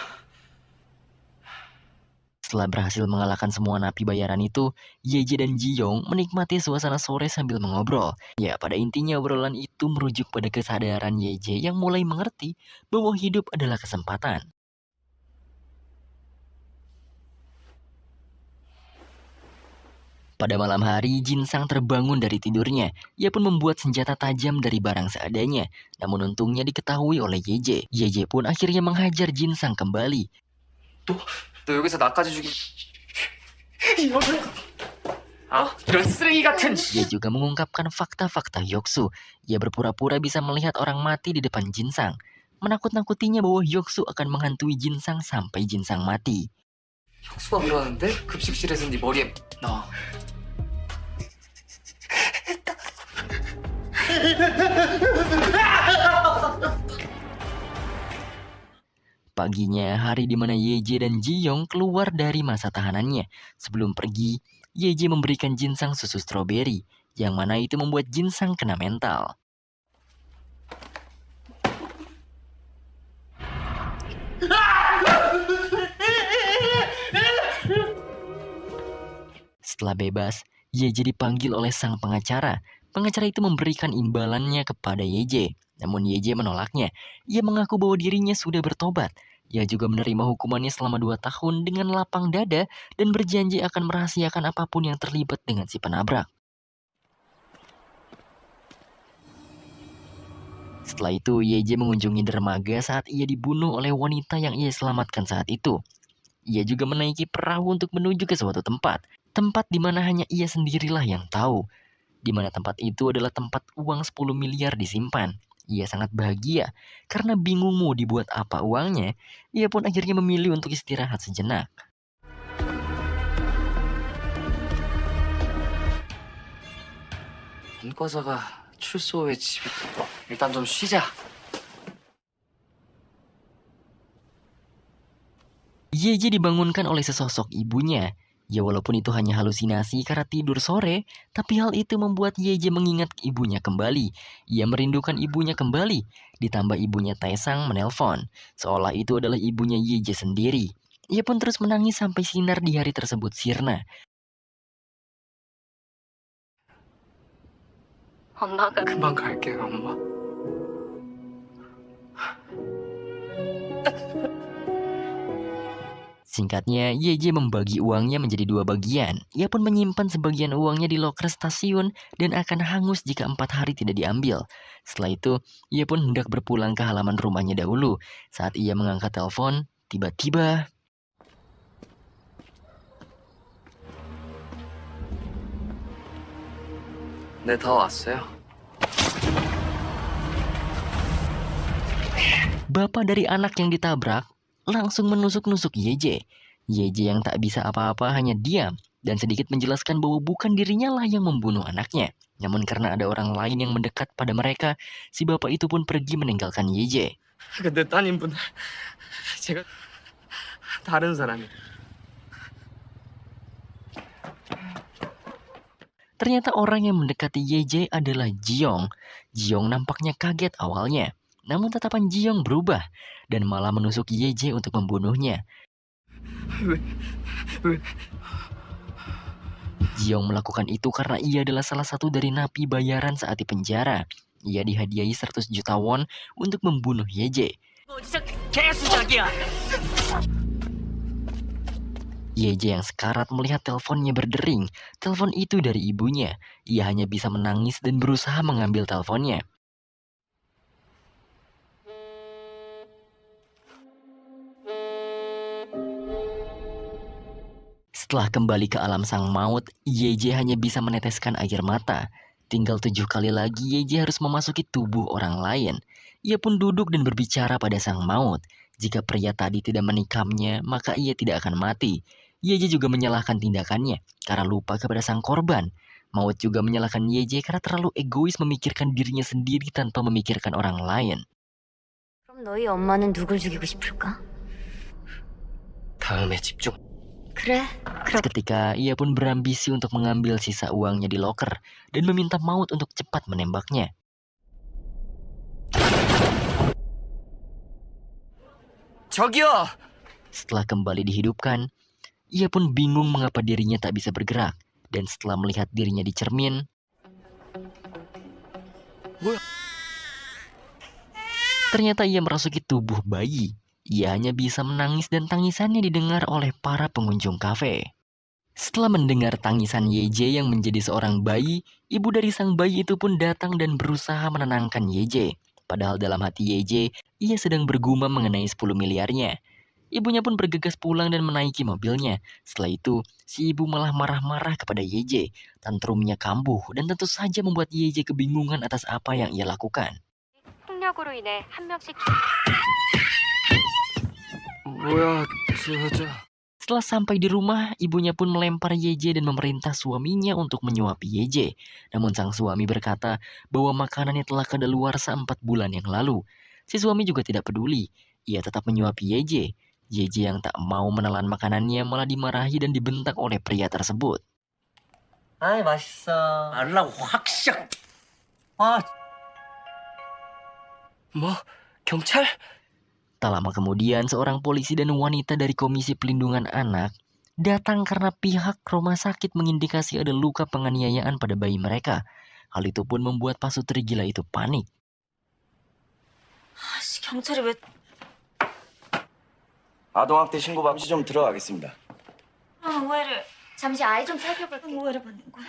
Setelah berhasil mengalahkan semua napi bayaran itu, Yeje dan Ji-young menikmati suasana sore sambil mengobrol. Ya, pada intinya obrolan itu merujuk pada kesadaran Yeje yang mulai mengerti bahwa hidup adalah kesempatan. Pada malam hari, Jinsang terbangun dari tidurnya. Ia pun membuat senjata tajam dari barang seadanya. Namun untungnya diketahui oleh Yeje. Yeje pun akhirnya menghajar Jinsang kembali. 너 여기서 나까지 죽이. 이런 쓰레기 같은. Dia juga mengungkapkan fakta-fakta Hyuk-soo. Ia berpura-pura bisa melihat orang mati di depan Jinsang. Menakut-nakutinya bahwa Hyuk-soo akan menghantui Jinsang sampai Jinsang mati. 혁수가 그러는데 급식실에서 네 머리에 나. paginya, hari di mana Yeje dan Jiyong keluar dari masa tahanannya. Sebelum pergi, Yeje memberikan Jinsang susu stroberi, yang mana itu membuat Jinsang kena mental. Setelah bebas, Yeje dipanggil oleh sang pengacara. Pengacara itu memberikan imbalannya kepada Yeje. Namun Yeje menolaknya. Ia mengaku bahwa dirinya sudah bertobat. Ia juga menerima hukumannya selama 2 tahun dengan lapang dada dan berjanji akan merahasiakan apapun yang terlibat dengan si penabrak. Setelah itu, Yeje mengunjungi dermaga saat ia dibunuh oleh wanita yang ia selamatkan saat itu. Ia juga menaiki perahu untuk menuju ke suatu tempat. Tempat di mana hanya ia sendirilah yang tahu. Di mana tempat itu adalah tempat uang 10 miliar disimpan. Ia sangat bahagia karena bingung mau dibuat apa uangnya. Ia pun akhirnya memilih untuk istirahat sejenak. 문과자가 출소 후에 집에 일단 좀 쉬자. Yeje dibangunkan oleh sesosok ibunya. Ya walaupun itu hanya halusinasi karena tidur sore, tapi hal itu membuat Yeje mengingat ibunya kembali. Ia merindukan ibunya kembali. Ditambah ibunya Taesang menelpon, seolah itu adalah ibunya Yeje sendiri. Ia pun terus menangis sampai sinar di hari tersebut sirna. 엄마가 금방 갈게요, 엄마. Singkatnya, Yeje membagi uangnya menjadi 2 bagian. Ia pun menyimpan sebagian uangnya di loker stasiun dan akan hangus jika 4 hari tidak diambil. Setelah itu, ia pun hendak berpulang ke halaman rumahnya dahulu. Saat ia mengangkat telepon, tiba-tiba 네, 다 왔어요. bapak dari anak yang ditabrak langsung menusuk-nusuk Yeje. Yeje yang tak bisa apa-apa hanya diam dan sedikit menjelaskan bahwa bukan dirinya lah yang membunuh anaknya. Namun karena ada orang lain yang mendekat pada mereka, si bapak itu pun pergi meninggalkan Yeje. 근데 따님분, 제가 다른 사람이. Ternyata orang yang mendekati Yeje adalah Jiyong. Jiyong nampaknya kaget awalnya. Namun tatapan Jiyong berubah dan malah menusuk Yeje untuk membunuhnya. Jiyong melakukan itu karena ia adalah salah satu dari napi bayaran saat di penjara. Ia dihadiahi 100 juta won untuk membunuh Yeje. Yeje yang sekarat melihat teleponnya berdering. Telepon itu dari ibunya. Ia hanya bisa menangis dan berusaha mengambil teleponnya. Setelah kembali ke alam sang maut, Yeje hanya bisa meneteskan air mata. Tinggal 7 kali lagi Yeje harus memasuki tubuh orang lain. Ia pun duduk dan berbicara pada sang maut. Jika pria tadi tidak menikamnya, maka ia tidak akan mati. Yeje juga menyalahkan tindakannya karena lupa kepada sang korban. Maut juga menyalahkan Yeje karena terlalu egois memikirkan dirinya sendiri tanpa memikirkan orang lain. 그럼 너희 엄마는 누굴 죽이고 싶을까? 다음에 집중. 그래, 그럼 Seketika ia pun berambisi untuk mengambil sisa uangnya di loker dan meminta Maut untuk cepat menembaknya. 저기요! Setelah kembali dihidupkan, ia pun bingung mengapa dirinya tak bisa bergerak. Dan setelah melihat dirinya di cermin, ternyata ia merasuki tubuh bayi. Ia hanya bisa menangis dan tangisannya didengar oleh para pengunjung kafe. Setelah mendengar tangisan Yeje yang menjadi seorang bayi, ibu dari sang bayi itu pun datang dan berusaha menenangkan Yeje. Padahal dalam hati Yeje, ia sedang bergumam mengenai 10 miliarnya. Ibunya pun bergegas pulang dan menaiki mobilnya. Setelah itu, si ibu malah marah-marah kepada Yeje. Tantrumnya kambuh dan tentu saja membuat Yeje kebingungan atas apa yang ia lakukan. 폭력으로 인해 한 명씩 뭐야, 저... Setelah sampai di rumah, ibunya pun melempar Yeje dan memerintah suaminya untuk menyuapi Yeje. Namun sang suami berkata bahwa makanannya telah kadaluarsa 4 bulan yang lalu. Si suami juga tidak peduli. ia tetap menyuapi YJ. YJ yang tak mau menelan makanannya malah dimarahi dan dibentak oleh pria tersebut. 아이 맛있어. 알라고 확 시작. 아, 뭐? 경찰? Tak lama kemudian, seorang polisi dan wanita dari Komisi Pelindungan Anak datang karena pihak rumah sakit mengindikasi ada luka penganiayaan pada bayi mereka. Hal itu pun membuat pasutri gila itu panik. 아씨, 경찰이 왜... 아동학대 신고 잠시 좀 들어가겠습니다. 오해를... 잠시 아이 좀 살펴볼게. 오해를 받는 거야.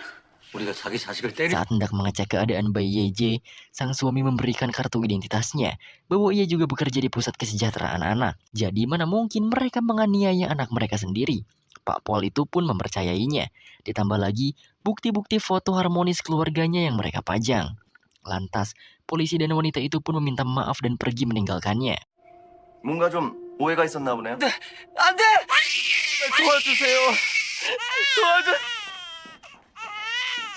우리가 자기 자식을 때리. Saat hendak mengecek keadaan bayi YJ, sang suami memberikan kartu identitasnya bahwa ia juga bekerja di pusat kesejahteraan anak. Jadi mana mungkin mereka menganiaya anak mereka sendiri. Pak Pol itu pun mempercayainya. Ditambah lagi bukti-bukti foto harmonis keluarganya yang mereka pajang. Lantas, polisi dan wanita itu pun meminta maaf dan pergi meninggalkannya. 뭔가 좀 오해가 있었나 보네요. 안 돼! 도와주세요.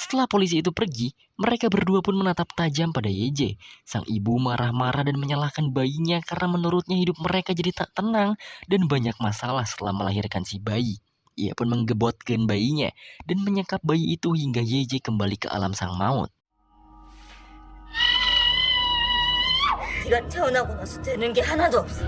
Setelah polisi itu pergi, mereka berdua pun menatap tajam pada YJ. Sang ibu marah-marah dan menyalahkan bayinya karena menurutnya hidup mereka jadi tak tenang dan banyak masalah setelah melahirkan si bayi. Ia pun menggebotkan bayinya dan menyekap bayi itu hingga YJ kembali ke alam sang maut. 네가 태어나고 나서 되는 게 하나도 없어.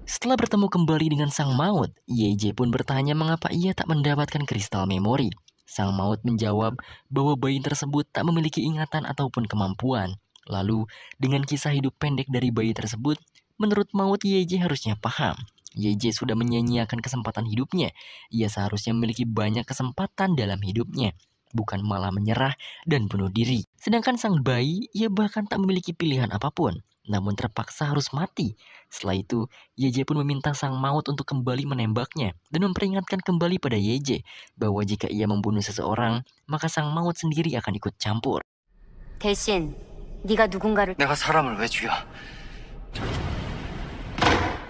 Setelah bertemu kembali dengan sang maut, YJ pun bertanya mengapa ia tak mendapatkan kristal memori. Sang maut menjawab bahwa bayi tersebut tak memiliki ingatan ataupun kemampuan. Lalu, dengan kisah hidup pendek dari bayi tersebut, menurut maut YJ harusnya paham. YJ sudah menyia-nyiakan kesempatan hidupnya. Ia seharusnya memiliki banyak kesempatan dalam hidupnya, bukan malah menyerah dan bunuh diri. Sedangkan sang bayi, ia bahkan tak memiliki pilihan apapun, namun terpaksa harus mati. Setelah itu, YJ pun meminta sang maut untuk kembali menembaknya dan memperingatkan kembali pada YJ bahwa jika ia membunuh seseorang, maka sang maut sendiri akan ikut campur. 대신 네가 누군가를... 내가 사람을 왜 죽여?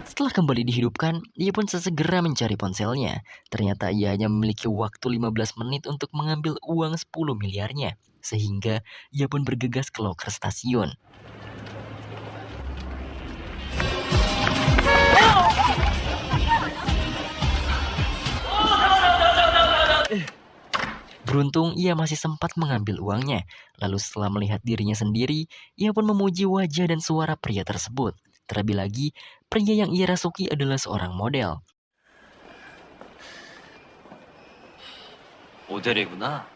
Setelah kembali dihidupkan, ia pun sesegera mencari ponselnya. Ternyata ia hanya memiliki waktu 15 menit untuk mengambil uang 10 miliarnya. Sehingga ia pun bergegas ke loker stasiun. Beruntung ia masih sempat mengambil uangnya. Lalu setelah melihat dirinya sendiri, ia pun memuji wajah dan suara pria tersebut. Terlebih lagi, pria yang ia rasuki adalah seorang model. 모델이구나.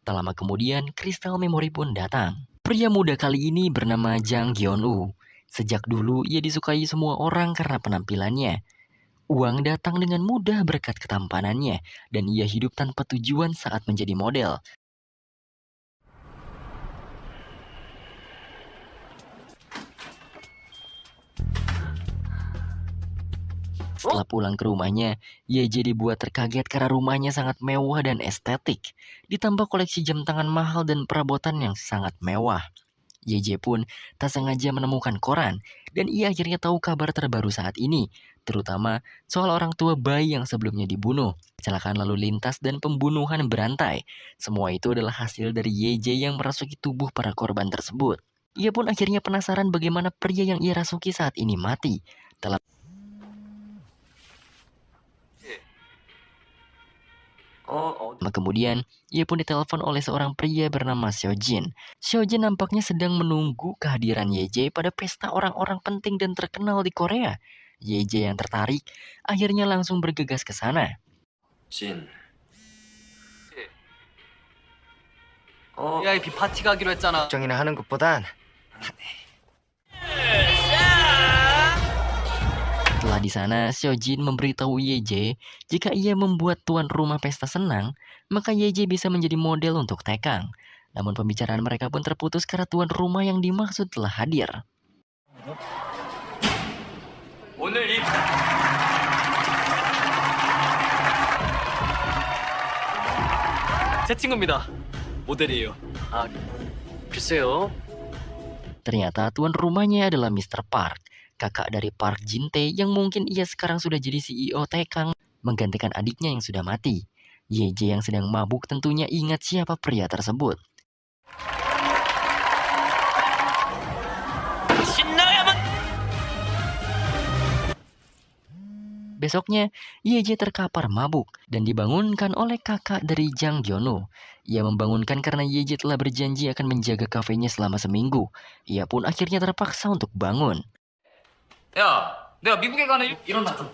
Tak lama kemudian, kristal memori pun datang. Pria muda kali ini bernama Jang Gyeon-woo. Sejak dulu ia disukai semua orang karena penampilannya. Uang datang dengan mudah berkat ketampanannya, dan ia hidup tanpa tujuan saat menjadi model. Setelah pulang ke rumahnya, YJ dibuat terkaget karena rumahnya sangat mewah dan estetik. Ditambah koleksi jam tangan mahal dan perabotan yang sangat mewah. YJ pun tak sengaja menemukan koran, dan ia akhirnya tahu kabar terbaru saat ini, terutama soal orang tua bayi yang sebelumnya dibunuh, kecelakaan lalu lintas, dan pembunuhan berantai. Semua itu adalah hasil dari YJ yang merasuki tubuh para korban tersebut. Ia pun akhirnya penasaran bagaimana pria yang ia rasuki saat ini mati. Kemudian, ia pun ditelepon oleh seorang pria bernama Seojin. Seojin nampaknya sedang menunggu kehadiran YJ pada pesta orang-orang penting dan terkenal di Korea. YJ yang tertarik, akhirnya langsung bergegas ke sana. 진. VIP 파티 가기로 했잖아. 걱정이나 하는 것보단 Setelah di sana, Seojin memberitahu YJ jika ia membuat tuan rumah pesta senang, maka YJ bisa menjadi model untuk Taekang. Namun pembicaraan mereka pun terputus karena tuan rumah yang dimaksud telah hadir. 오늘 이 제 친구입니다. 모델이에요. 아, 글쎄요. Ternyata tuan rumahnya adalah Mr. Park, kakak dari Park Jin-tae yang mungkin ia sekarang sudah jadi CEO Taekang, menggantikan adiknya yang sudah mati. YJ yang sedang mabuk tentunya ingat siapa pria tersebut. Besoknya, Yeje terkapar mabuk dan dibangunkan oleh kakak dari Jang Gyeonu. Ia membangunkan karena Yeje telah berjanji akan menjaga kafenya selama seminggu. Ia pun akhirnya terpaksa untuk bangun. 야, 내가 미국에 가는 일어나 좀.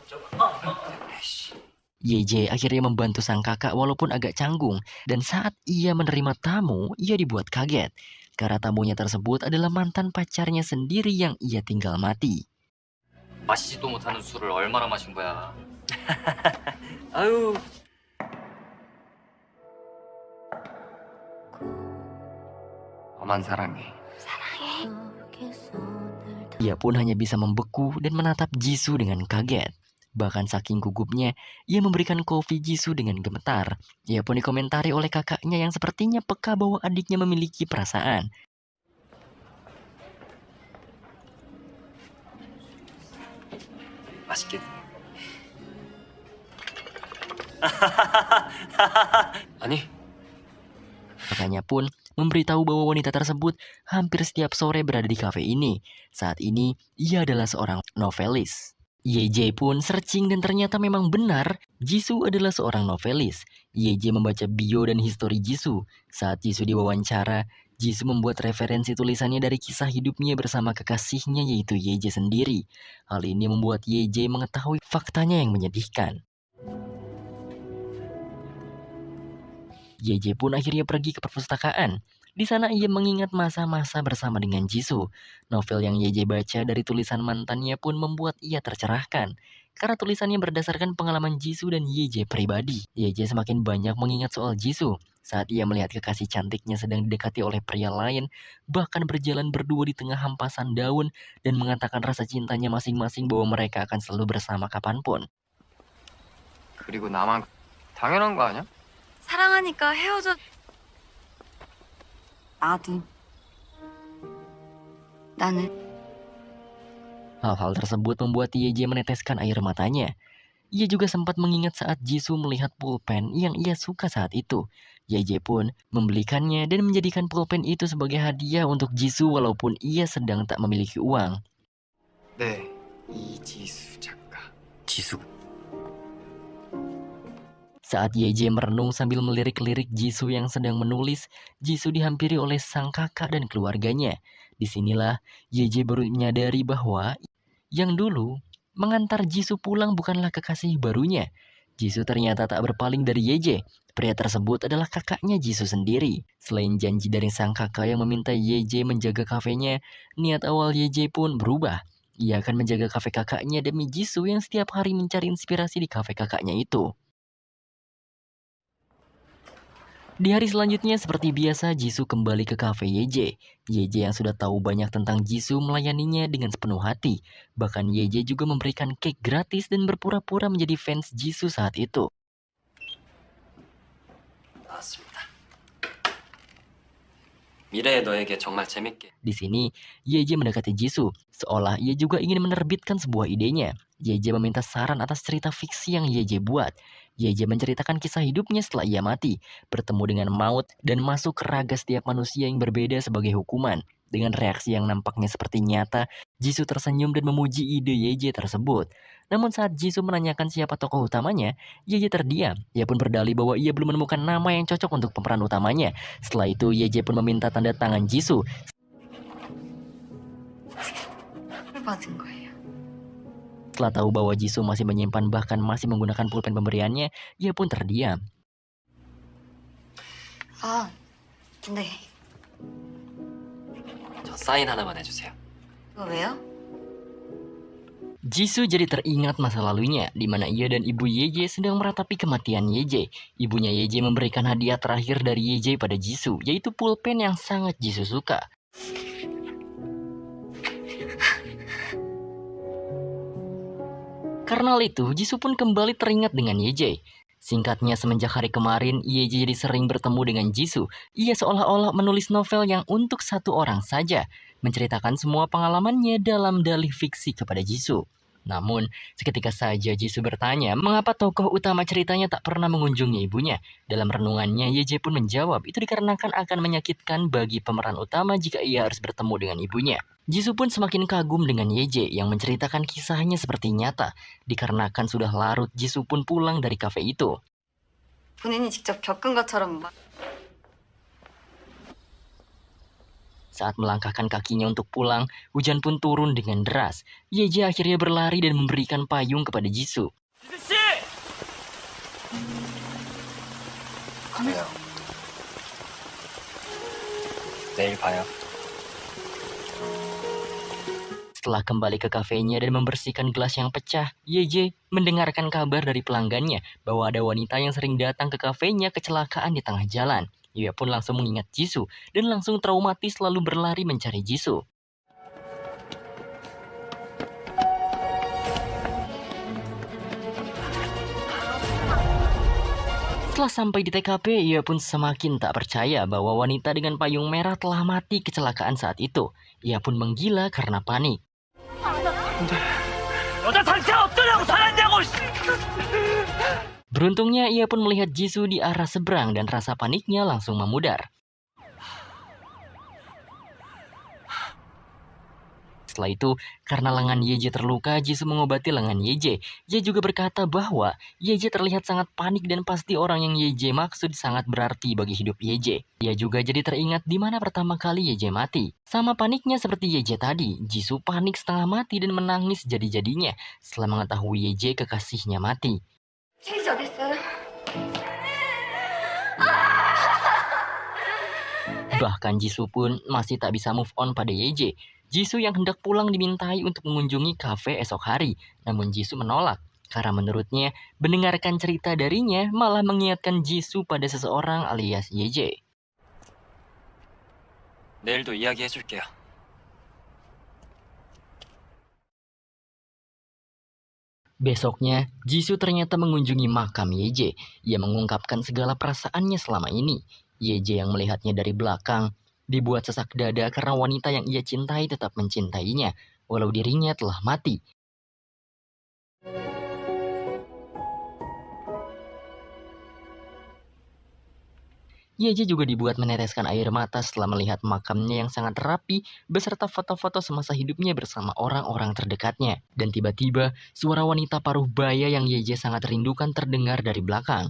Yeje akhirnya membantu sang kakak walaupun agak canggung. Dan saat ia menerima tamu, ia dibuat kaget. Karena tamunya tersebut adalah mantan pacarnya sendiri yang ia tinggal mati. 마시지도 못하는 술을 얼마나 마신 거야? 아유, 너만 사랑해. Ia pun hanya bisa membeku dan menatap Jisoo dengan kaget. Bahkan saking gugupnya, ia memberikan kopi Jisoo dengan gemetar. Ia pun dikomentari oleh kakaknya yang sepertinya peka bahwa adiknya memiliki perasaan. 맛있게. 아니, Kakaknya pun memberitahu bahwa wanita tersebut hampir setiap sore berada di kafe ini. Saat ini, ia adalah seorang novelis. Yeje pun searching dan ternyata memang benar, Jisoo adalah seorang novelis. Yeje membaca bio dan histori Jisoo. Saat Jisoo diwawancara, Jisoo membuat referensi tulisannya dari kisah hidupnya bersama kekasihnya yaitu Yeje sendiri. Hal ini membuat Yeje mengetahui faktanya yang menyedihkan. Yeje pun akhirnya pergi ke perpustakaan. Di sana ia mengingat masa-masa bersama dengan Jisoo. Novel yang Yeje baca dari tulisan mantannya pun membuat ia tercerahkan. Karena tulisannya berdasarkan pengalaman Jisoo dan Yeje pribadi. Yeje semakin banyak mengingat soal Jisoo. Saat ia melihat kekasih cantiknya sedang didekati oleh pria lain, bahkan berjalan berdua di tengah hampasan daun dan mengatakan rasa cintanya masing-masing bahwa mereka akan selalu bersama kapanpun. 그리고 나만 당연한 거 아니야? 사랑하니까 헤어져. 나도. 나는 Hal-hal tersebut membuat Yeje meneteskan air matanya. Ia juga sempat mengingat saat Jisoo melihat pulpen yang ia suka saat itu. Yeje pun membelikannya dan menjadikan pulpen itu sebagai hadiah untuk Jisoo walaupun ia sedang tak memiliki uang. 네, 이지수 작가. 지수. Saat Yeje merenung sambil melirik-lirik Jisoo yang sedang menulis, Jisoo dihampiri oleh sang kakak dan keluarganya. Disinilah Yeje baru menyadari bahwa yang dulu mengantar Jisoo pulang bukanlah kekasih barunya. Jisoo ternyata tak berpaling dari Yeje. Pria tersebut adalah kakaknya Jisoo sendiri. Selain janji dari sang kakak yang meminta Yeje menjaga kafenya, niat awal Yeje pun berubah. Ia akan menjaga kafe kakaknya demi Jisoo yang setiap hari mencari inspirasi di kafe kakaknya itu. Di hari selanjutnya seperti biasa Jisoo kembali ke kafe Yeje. Yeje yang sudah tahu banyak tentang Jisoo melayaninya dengan sepenuh hati. Bahkan Yeje juga memberikan cake gratis dan berpura-pura menjadi fans Jisoo saat itu. 나왔습니다. 미래의 너에게 정말 재밌게. Di sini, Yeje mendekati Jisoo, seolah ia juga ingin menerbitkan sebuah idenya. Yeje meminta saran atas cerita fiksi yang Yeje buat. Yeje menceritakan kisah hidupnya setelah ia mati, bertemu dengan maut, dan masuk ke raga setiap manusia yang berbeda sebagai hukuman. Dengan reaksi yang nampaknya seperti nyata, Jisoo tersenyum dan memuji ide Yeje tersebut. Namun saat Jisoo menanyakan siapa tokoh utamanya, Yeje terdiam. Ia pun berdalih bahwa ia belum menemukan nama yang cocok untuk pemeran utamanya. Setelah itu, Yeje pun meminta tanda tangan Jisoo. 받은 거예요. Setelah tahu bahwa Jisoo masih menyimpan bahkan masih menggunakan pulpen pemberiannya, ia pun terdiam. 아, 네. 저 사인 하나만 해주세요. 그거 왜요? Jisoo jadi teringat masa lalunya, di mana ia dan ibu Yeje sedang meratapi kematian Yeje. Ibunya Yeje memberikan hadiah terakhir dari Yeje pada Jisoo, yaitu pulpen yang sangat Jisoo suka. Karena itu, Jisoo pun kembali teringat dengan Yeje. Singkatnya, semenjak hari kemarin, Yeje jadi sering bertemu dengan Jisoo. Ia seolah-olah menulis novel yang untuk satu orang saja, menceritakan semua pengalamannya dalam dalih fiksi kepada Jisoo. Namun, seketika saja Jisoo bertanya mengapa tokoh utama ceritanya tak pernah mengunjungi ibunya. Dalam renungannya, Yeje pun menjawab itu dikarenakan akan menyakitkan bagi pemeran utama jika ia harus bertemu dengan ibunya. Jisoo pun semakin kagum dengan Yeje yang menceritakan kisahnya seperti nyata, dikarenakan sudah larut Jisoo pun pulang dari kafe itu. 본인이 직접 겪은 것처럼 막 Saat melangkahkan kakinya untuk pulang, hujan pun turun dengan deras. Yeje akhirnya berlari dan memberikan payung kepada Jisoo. 내일 봐요. Setelah kembali ke kafenya dan membersihkan gelas yang pecah, Yeje mendengarkan kabar dari pelanggannya bahwa ada wanita yang sering datang ke kafenya kecelakaan di tengah jalan. Ia pun langsung mengingat Jisoo dan langsung traumatis lalu berlari mencari Jisoo. Setelah sampai di TKP, ia pun semakin tak percaya bahwa wanita dengan payung merah telah mati kecelakaan saat itu. Ia pun menggila karena panik. 여자 상태 어떠냐고 살았냐고. Beruntungnya ia pun melihat Jisoo di arah seberang dan rasa paniknya langsung memudar. Setelah itu, karena lengan Yeje terluka, Jisoo mengobati lengan Yeje. Ia juga berkata bahwa Yeje terlihat sangat panik dan pasti orang yang Yeje maksud sangat berarti bagi hidup Yeje. Ia juga jadi teringat di mana pertama kali Yeje mati. Sama paniknya seperti Yeje tadi, Jisoo panik setengah mati dan menangis jadi-jadinya setelah mengetahui Yeje kekasihnya mati. 체이지 어딨어요? Bahkan Jisoo pun masih tak bisa move on pada Yeje. Jisoo yang hendak pulang dimintai untuk mengunjungi kafe esok hari, namun Jisoo menolak. Karena menurutnya, mendengarkan cerita darinya malah mengingatkan Jisoo pada seseorang alias Yeje. 내일도 이야기해줄게요. Besoknya, Jisoo ternyata mengunjungi makam Yeje. Ia mengungkapkan segala perasaannya selama ini. Yeje yang melihatnya dari belakang dibuat sesak dada karena wanita yang ia cintai tetap mencintainya, walau dirinya telah mati. Yeje juga dibuat meneteskan air mata setelah melihat makamnya yang sangat rapi beserta foto-foto semasa hidupnya bersama orang-orang terdekatnya. Dan tiba-tiba, suara wanita paruh baya yang Yeje sangat rindukan terdengar dari belakang.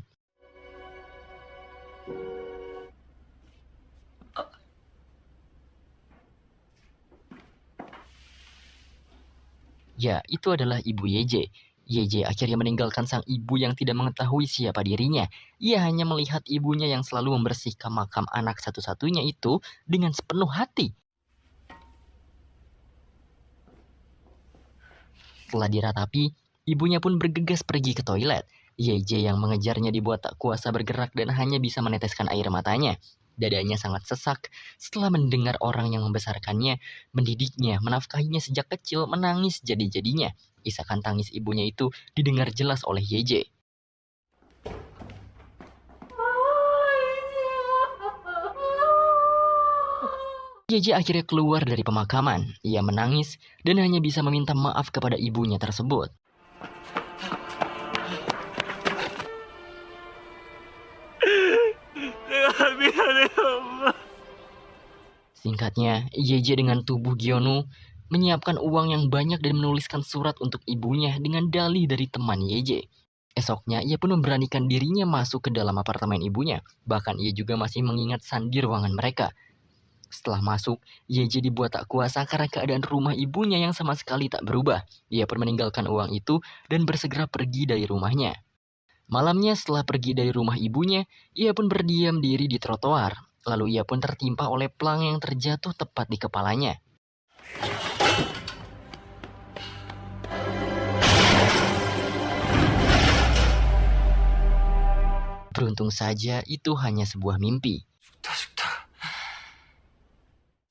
Ya, itu adalah ibu Yeje. Yeje akhirnya meninggalkan sang ibu yang tidak mengetahui siapa dirinya. Ia hanya melihat ibunya yang selalu membersihkan makam anak satu-satunya itu dengan sepenuh hati. Setelah diratapi, ibunya pun bergegas pergi ke toilet. Yeje yang mengejarnya dibuat tak kuasa bergerak dan hanya bisa meneteskan air matanya. Dadanya sangat sesak setelah mendengar orang yang membesarkannya, mendidiknya, menafkahinya sejak kecil menangis jadi-jadinya. Isakan tangis ibunya itu didengar jelas oleh Yeje. Yeje akhirnya keluar dari pemakaman. Ia menangis dan hanya bisa meminta maaf kepada ibunya tersebut. Singkatnya, Yeje dengan tubuh Gyonu menyiapkan uang yang banyak dan menuliskan surat untuk ibunya dengan dalih dari teman Yeje. Esoknya, ia pun memberanikan dirinya masuk ke dalam apartemen ibunya. Bahkan ia juga masih mengingat sandi ruangan mereka. Setelah masuk, Yeje dibuat tak kuasa karena keadaan rumah ibunya yang sama sekali tak berubah. Ia pun meninggalkan uang itu dan bersegera pergi dari rumahnya. Malamnya setelah pergi dari rumah ibunya, ia pun berdiam diri di trotoar. Lalu ia pun tertimpa oleh pelang yang terjatuh tepat di kepalanya. Beruntung saja itu hanya sebuah mimpi.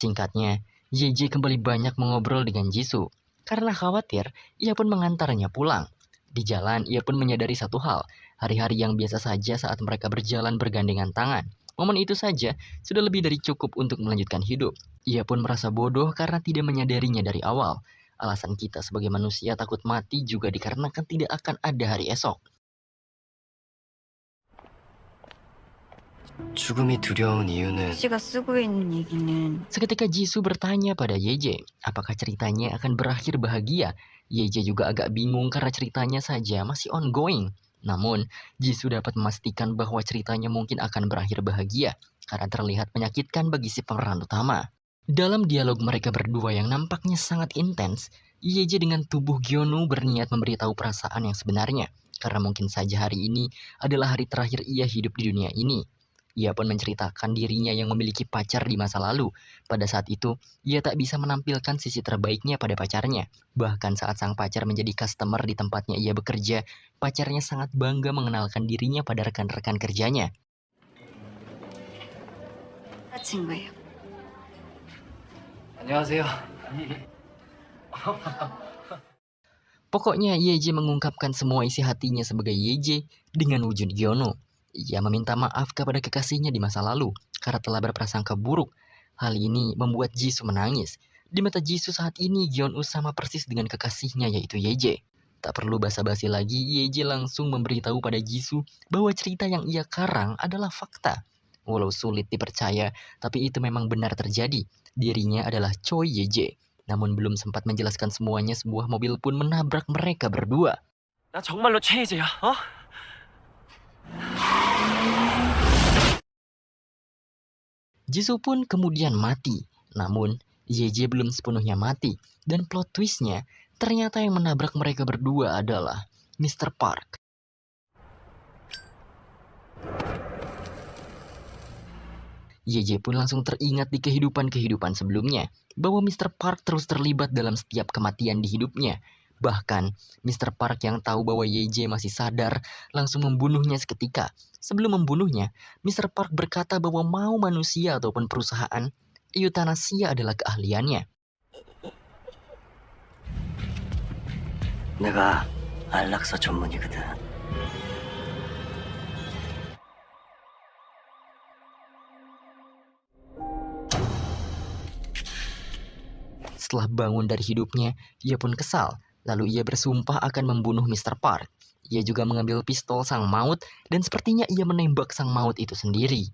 Singkatnya, Yeje kembali banyak mengobrol dengan Jisoo. Karena khawatir, ia pun mengantarnya pulang. Di jalan, ia pun menyadari satu hal. Hari-hari yang biasa saja saat mereka berjalan bergandengan tangan. Momen itu saja sudah lebih dari cukup untuk melanjutkan hidup. Ia pun merasa bodoh karena tidak menyadarinya dari awal. Alasan kita sebagai manusia takut mati juga dikarenakan tidak akan ada hari esok. 죽음이 두려운 이유는 씨가 쓰고 있는 얘기는 Seketika Jisoo bertanya pada Yeje, apakah ceritanya akan berakhir bahagia? Yeje juga agak bingung karena ceritanya saja masih ongoing. Namun, Jisoo dapat memastikan bahwa ceritanya mungkin akan berakhir bahagia karena terlihat menyakitkan bagi si pemeran utama. Dalam dialog mereka berdua yang nampaknya sangat intens, Yeje dengan tubuh Gyeonu berniat memberitahu perasaan yang sebenarnya, karena mungkin saja hari ini adalah hari terakhir ia hidup di dunia ini. Ia pun menceritakan dirinya yang memiliki pacar di masa lalu. Pada saat itu, ia tak bisa menampilkan sisi terbaiknya pada pacarnya. Bahkan saat sang pacar menjadi customer di tempatnya ia bekerja, pacarnya sangat bangga mengenalkan dirinya pada rekan-rekan kerjanya. 친구예요. 안녕하세요. Pokoknya Yeje mengungkapkan semua isi hatinya sebagai Yeje dengan wujud Gyeonu. Ia meminta maaf kepada kekasihnya di masa lalu karena telah berprasangka buruk. Hal ini membuat Jisoo menangis. Di mata Jisoo saat ini Gyeonu sama persis dengan kekasihnya yaitu Yeje. Tak perlu basa-basi lagi, Yeje langsung memberitahu pada Jisoo bahwa cerita yang ia karang adalah fakta. Walau sulit dipercaya, tapi itu memang benar terjadi. Dirinya adalah Choi Yeje. Namun belum sempat menjelaskan semuanya, sebuah mobil pun menabrak mereka berdua. 나 정말로 최희재야. 어? Jisoo pun kemudian mati. Namun, Yeje belum sepenuhnya mati. Dan plot twistnya, ternyata yang menabrak mereka berdua adalah Mr. Park. Yeje pun langsung teringat di kehidupan-kehidupan sebelumnya bahwa Mr. Park terus terlibat dalam setiap kematian di hidupnya. Bahkan, Mr. Park yang tahu bahwa Yeje masih sadar langsung membunuhnya seketika. Sebelum membunuhnya, Mr. Park berkata bahwa mau manusia ataupun perusahaan, eutanasia adalah keahliannya. 내가 안락사 전문이거든. Setelah bangun dari hidupnya, ia pun kesal. Lalu ia bersumpah akan membunuh Mr. Park. Ia juga mengambil pistol sang maut dan sepertinya ia menembak sang maut itu sendiri.